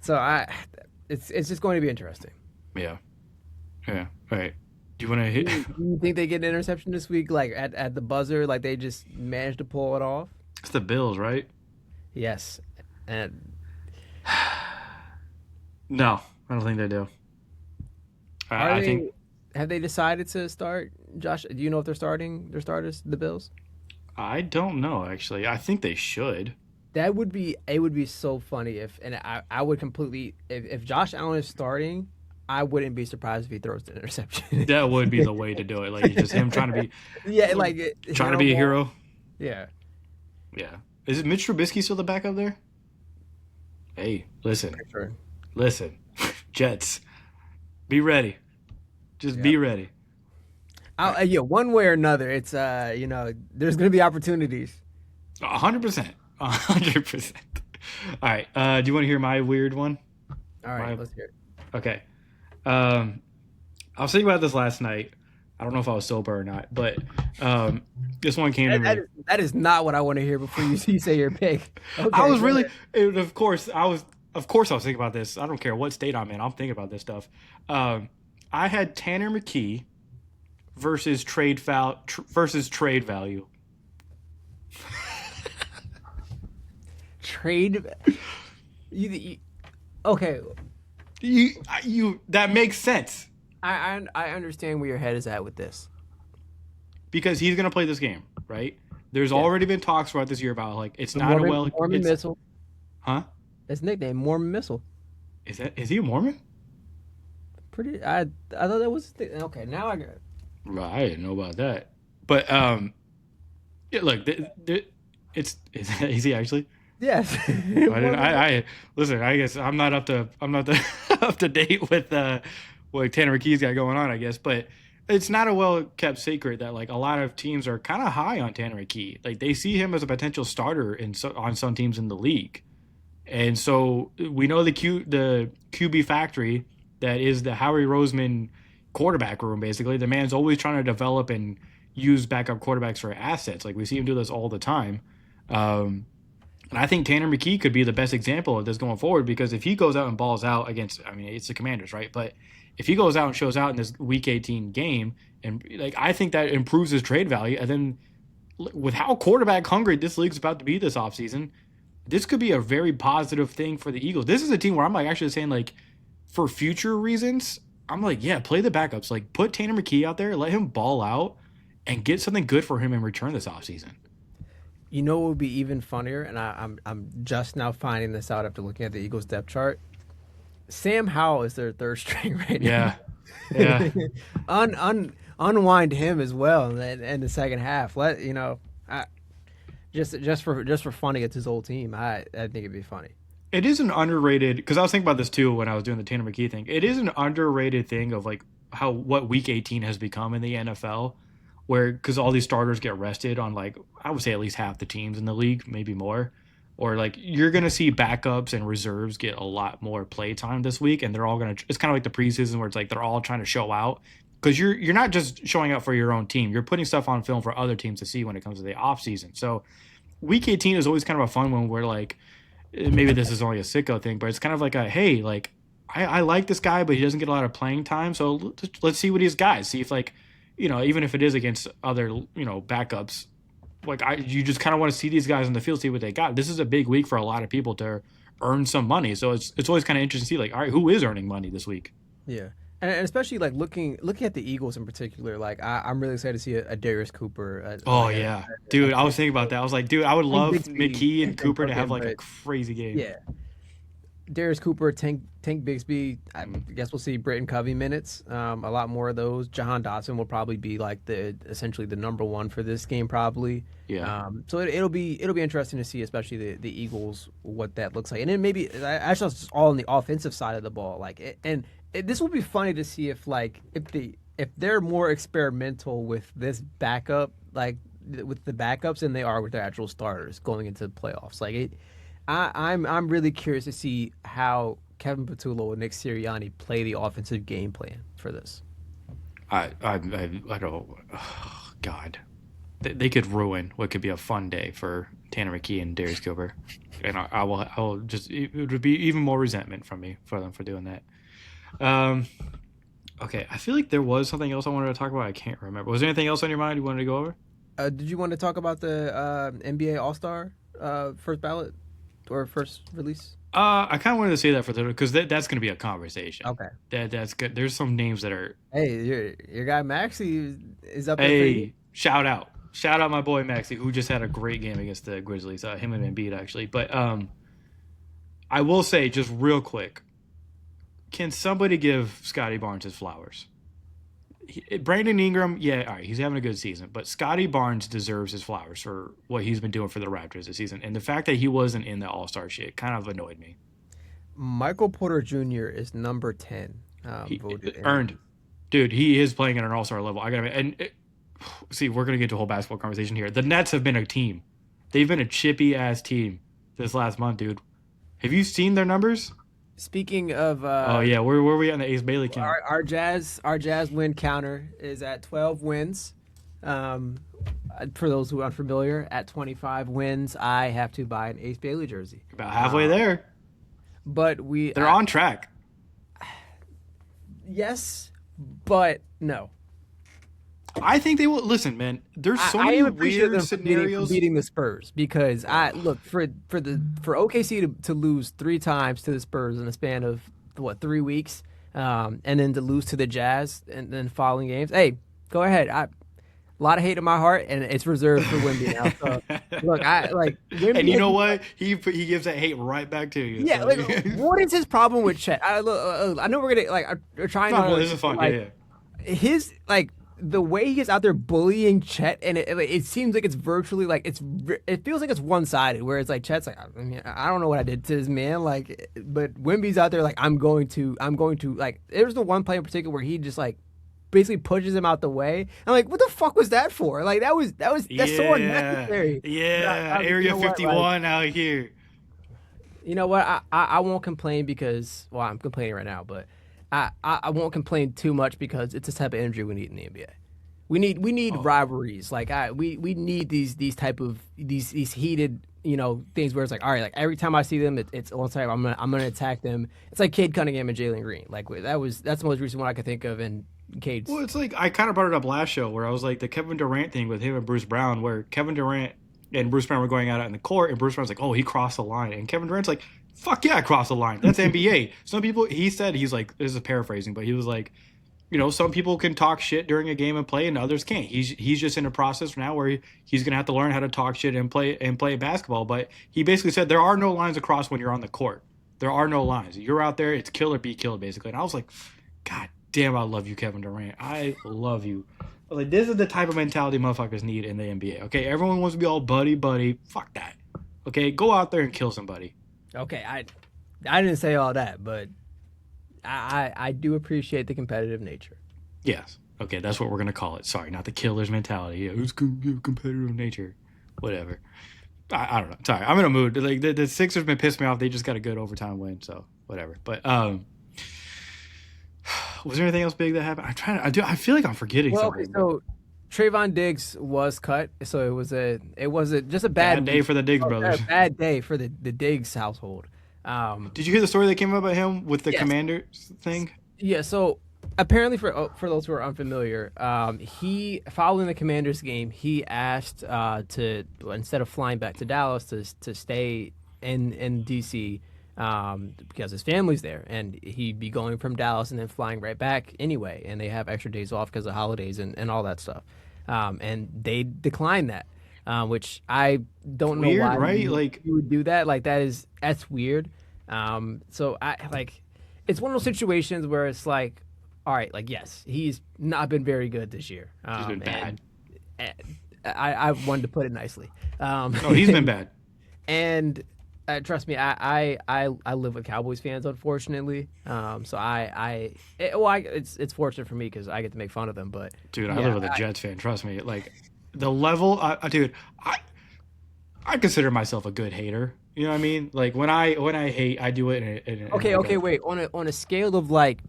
So it's just going to be interesting. Yeah, yeah. All right. Do you want to hit? Do you think they get an interception this week, like at the buzzer, like they just managed to pull it off? It's the Bills, right? Yes, and No, I don't think they do. are I they? think Have they decided to start? Josh, do you know if they're starting their starters, the Bills? I don't know actually. I think they should. That would be it. Would be so funny if, and I would completely if Josh Allen is starting, I wouldn't be surprised if he throws the interception. That would be the way to do it. Like it's just him Yeah, like trying to be a hero. Yeah, Yeah. Is it Mitch Trubisky still the backup there? Hey, listen, sure. listen, Jets, be ready. Just Yeah. be ready. Yeah, one way or another, it's there's gonna be opportunities. 100%. 100%. All right. Do you want to hear my weird one? All right, My- let's hear it. Okay. I was thinking about this last night. I don't know if I was sober or not, but this one came to me. That is not what I want to hear before you say your pick. Okay, I was go really, ahead. of course, I was thinking about this. I don't care what state I'm in. I'm thinking about this stuff. I had Tanner McKee versus versus trade value. Trade. Okay, That makes sense I understand where your head is at with this. because he's gonna play this game, right? There's Yeah. already been talks throughout this year about like it's The not a well, Mormon it's, Missile. huh? His nickname Mormon Missile. Is he a Mormon? Pretty. I thought that was okay. Now I got. Well, I didn't know about that. But yeah, look, is he actually? Yes. I listen. I guess I'm not up to up to date with what Tanner McKee's got going on. I guess, but it's not a well kept secret that like a lot of teams are kind of high on Tanner McKee. Like they see him as a potential starter on some teams in the league, and so we know the QB factory that is the Howie Roseman quarterback room. Basically, the man's always trying to develop and use backup quarterbacks for assets. Like we see him do this all the time. And I think Tanner McKee could be the best example of this going forward because if he goes out and balls out against, I mean, it's the Commanders, right? But if he goes out and shows out in this Week 18 game, and like I think that improves his trade value. And then with how quarterback hungry this league's about to be this offseason, this could be a very positive thing for the Eagles. This is a team where I'm like actually saying like for future reasons, I'm like, yeah, play the backups. Like put Tanner McKee out there, let him ball out, and get something good for him in return this offseason. You know what would be even funnier, and I'm just now finding this out after looking at the Eagles depth chart. Sam Howell is their third string right now. Yeah. Yeah. Unwind him as well in the second half. Just for funny, it's his whole team. I think it'd be funny. It is an underrated because I was thinking about this too when I was doing the Tanner McKee thing. It is an underrated thing of like what Week 18 has become in the NFL, where because all these starters get rested on like I would say at least half the teams in the league, maybe more, or like you're gonna see backups and reserves get a lot more play time this week, and they're all gonna. It's kind of like the preseason where it's like they're all trying to show out because you're not just showing out for your own team, you're putting stuff on film for other teams to see when it comes to the off season. So Week 18 is always kind of a fun one where like maybe this is only a sicko thing, but it's kind of like a hey like I like this guy, but he doesn't get a lot of playing time, so let's see what he's got. See if like even if it is against other backups, like you just kind of want to see these guys in the field, see what they got. This is a big week for a lot of people to earn some money. So it's always kind of interesting to see like, all right, who is earning money this week? Yeah. And especially like looking at the Eagles in particular, like I'm really excited to see a Darius Cooper. Oh yeah, dude, I was thinking about that. I was like, dude, I would Tank love Bigsby McKee and and Cooper to have Cooking, like a but crazy game. yeah, Darius Cooper, Tank Bigsby. I guess we'll see Britton Covey minutes. A lot more of those. Jahan Dotson will probably be like the essentially the number one for this game, probably. Yeah. So it'll be interesting to see, especially the Eagles, what that looks like, and then maybe actually it's just all on the offensive side of the ball. This will be funny to see if they're more experimental with this backup, like with the backups, than they are with their actual starters going into the playoffs. I'm really curious to see how Kevin Patullo and Nick Sirianni play the offensive game plan for this. I don't. Oh, God, they could ruin what could be a fun day for Tanner McKee and Darius Cooper, and I will just it would be even more resentment from me for them for doing that. Okay, I feel like there was something else I wanted to talk about. I can't remember. Was there anything else on your mind you wanted to go over? Did you want to talk about the NBA All Star first ballot or first release? I kind of wanted to say that for the because that's going to be a conversation. Okay. That's good. There's some names that are. Hey, your guy Maxey is up there. Hey, shout out my boy Maxey, who just had a great game against the Grizzlies. Him and Embiid actually, but I will say just real quick, can somebody give Scotty Barnes his flowers? Brandon Ingram, yeah, all right, he's having a good season, but Scotty Barnes deserves his flowers for what he's been doing for the Raptors this season. And the fact that he wasn't in the All-Star shit kind of annoyed me. Michael Porter Jr. is number 10. Voted earned. Dude, he is playing at an All-Star level. See, we're going to get to a whole basketball conversation here. The Nets have been a team. They've been a chippy-ass team this last month, dude. Have you seen their numbers? Speaking of, oh yeah, where were we on the Ace Bailey count? Our Jazz win counter is at 12 wins. For those who are unfamiliar, at 25 wins, I have to buy an Ace Bailey jersey. About halfway there, but they're on track. Yes, but no. I think they will listen, man. There's so many weird scenarios beating the Spurs because for OKC to lose 3 times to the Spurs in a span of 3 weeks, and then to lose to the Jazz and then following games. Hey, go ahead. A lot of hate in my heart, and it's reserved for Wemby now. So, look, Wemby, and you know what? He gives that hate right back to you. Yeah, so. What is his problem with Chet? I know we're gonna we're trying to. This is fun. Yeah. His the way he gets out there bullying Chet, and it seems like it's virtually it feels like it's one sided. Where it's like Chet's like, I mean, I don't know what I did to this man, but Wemby's out there I'm going to There's the one play in particular where he just basically pushes him out the way. I'm like, what the fuck was that for? That's so unnecessary. Yeah, Area 51 out here. You know what? I won't complain because I'm complaining right now, but. I won't complain too much because it's the type of energy we need in the NBA. We need rivalries. We need these type of these heated things where it's all right, every time I see them, it's one time I'm gonna attack them. It's like Cade Cunningham and Jalen Green. That's the most recent one I could think of. And Cade's. Well, it's I kind of brought it up last show where I was like the Kevin Durant thing with him and Bruce Brown, where Kevin Durant and Bruce Brown were going out in the court, and Bruce Brown's like, oh, he crossed the line, and Kevin Durant's like, fuck yeah, I crossed the line. That's NBA. Some people, he's like, this is paraphrasing, but he was like, some people can talk shit during a game and play, and others can't. He's just in a process now where he's gonna have to learn how to talk shit and play basketball. But he basically said there are no lines across when you're on the court. There are no lines. You're out there, it's kill or be killed, basically. And I was like, God damn, I love you, Kevin Durant. I love you. I was like, this is the type of mentality motherfuckers need in the NBA. Okay, everyone wants to be all buddy. Fuck that. Okay, go out there and kill somebody. Okay, I didn't say all that, but I do appreciate the competitive nature. Yes. Okay, that's what we're going to call it. Sorry, not the killer's mentality. Yeah, it's competitive nature. Whatever. I don't know. Sorry, I'm in a mood. The Sixers been pissed me off. They just got a good overtime win, so whatever. But was there anything else big that happened? I feel like I'm forgetting something. So Trayvon Diggs was cut, so it was just a bad day for the Diggs brothers. A bad day for the Diggs household. Did you hear the story that came up about him with the Commanders thing? Yeah. So apparently, for those who are unfamiliar, he following the Commanders game, he asked to instead of flying back to Dallas to stay in DC because his family's there, and he'd be going from Dallas and then flying right back anyway, and they have extra days off because of holidays and all that stuff. And they declined that, which I don't know Weird, why right? Like, you would do that. Like that's weird. So I like it's one of those situations where it's like, all right, like yes, he's not been very good this year. he's been bad. And I wanted to put it nicely. Oh, he's been bad. And trust me, I live with Cowboys fans, unfortunately. So it's fortunate for me because I get to make fun of them. But Dude, I yeah, live with a Jets fan. Trust me. Like, the level, dude, I consider myself a good hater. You know what I mean? Like, when I hate, I do it okay, wait. On a scale of like,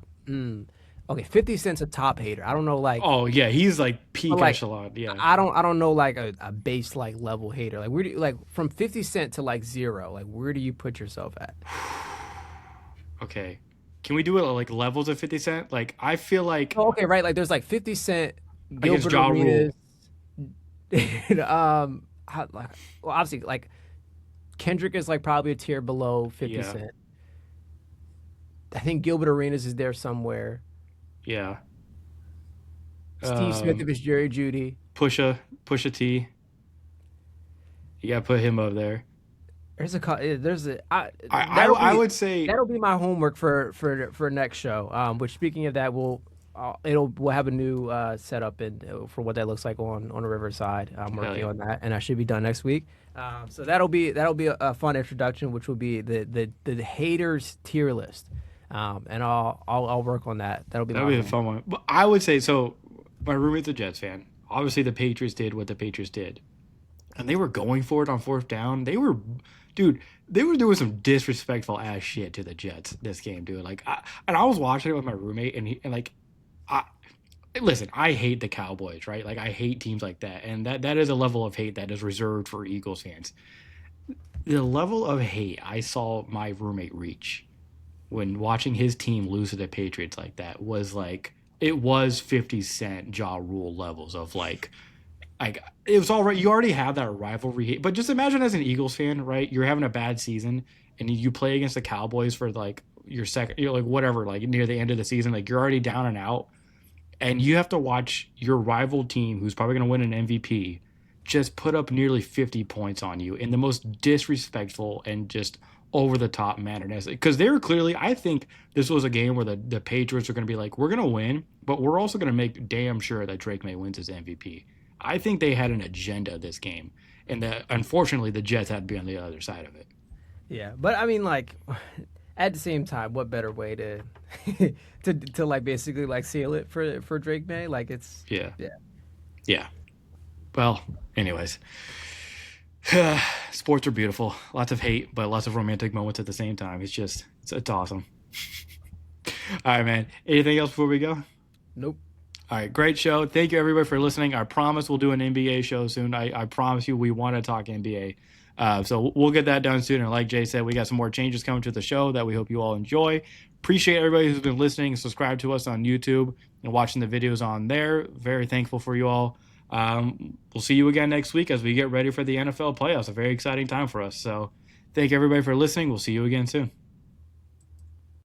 okay, 50 Cent's a top hater. I don't know, like, Oh yeah, he's like peak like echelon. Yeah. I don't know like a base like level hater. Like where do you, like from 50 Cent to like 0? Like where do you put yourself at? Okay. Can we do it at, like, levels of 50 Cent? Like, I feel like Oh, okay, right. Like there's like 50 Cent, against Gilbert Ja Rule. Arenas, like, well, obviously like Kendrick is like probably a tier below 50 Yeah. Cent. I think Gilbert Arenas is there somewhere. Yeah. Steve Smith if Um, it's Jerry Judy. Pusha T. You gotta put him up there. There's a I would say that'll be my homework for next show. Which speaking of that, we'll have a new setup and for what that looks like on the Riverside. I'm hell working yeah. on that, and I should be done next week. So that'll be a fun introduction, which will be the haters tier list. And I'll work on that. That'll be my That'd be a homework. fun one. But I would say so. My roommate's a Jets fan. Obviously, the Patriots did what the Patriots did, and they were going for it on fourth down. Dude, they were doing some disrespectful ass shit to the Jets this game, dude. Like, and I was watching it with my roommate, and like, I listen. I hate the Cowboys, right? Like, I hate teams like that, and that is a level of hate that is reserved for Eagles fans. The level of hate I saw my roommate reach when watching his team lose to the Patriots like that was like it was 50 Cent Ja Rule levels of like it was all right. You already have that rivalry, but just imagine as an Eagles fan, right? You're having a bad season and you play against the Cowboys for like your second, you're like whatever, like near the end of the season, like you're already down and out, and you have to watch your rival team, who's probably going to win an MVP, just put up nearly 50 points on you in the most disrespectful and just over the top manner. Because they were clearly, I think this was a game where the Patriots are going to be like, we're going to win, but we're also going to make damn sure that Drake May wins his MVP. I think they had an agenda this game, and that unfortunately the Jets had to be on the other side of it. Yeah, but I mean, like, at the same time, what better way to to like basically like seal it for Drake May? Like, it's Yeah, yeah. yeah. Well, anyways, sports are beautiful. Lots of hate, but lots of romantic moments at the same time. It's awesome. All right, man. Anything else before we go? Nope. All right, great show. Thank you everybody for listening. I promise we'll do an NBA show soon. I promise you we want to talk NBA. So we'll get that done soon. And like Jay said, we got some more changes coming to the show that we hope you all enjoy. Appreciate everybody who's been listening and subscribe to us on YouTube and watching the videos on there. Very thankful for you all. We'll see you again next week as we get ready for the NFL playoffs. A very exciting time for us. So thank everybody for listening. We'll see you again soon.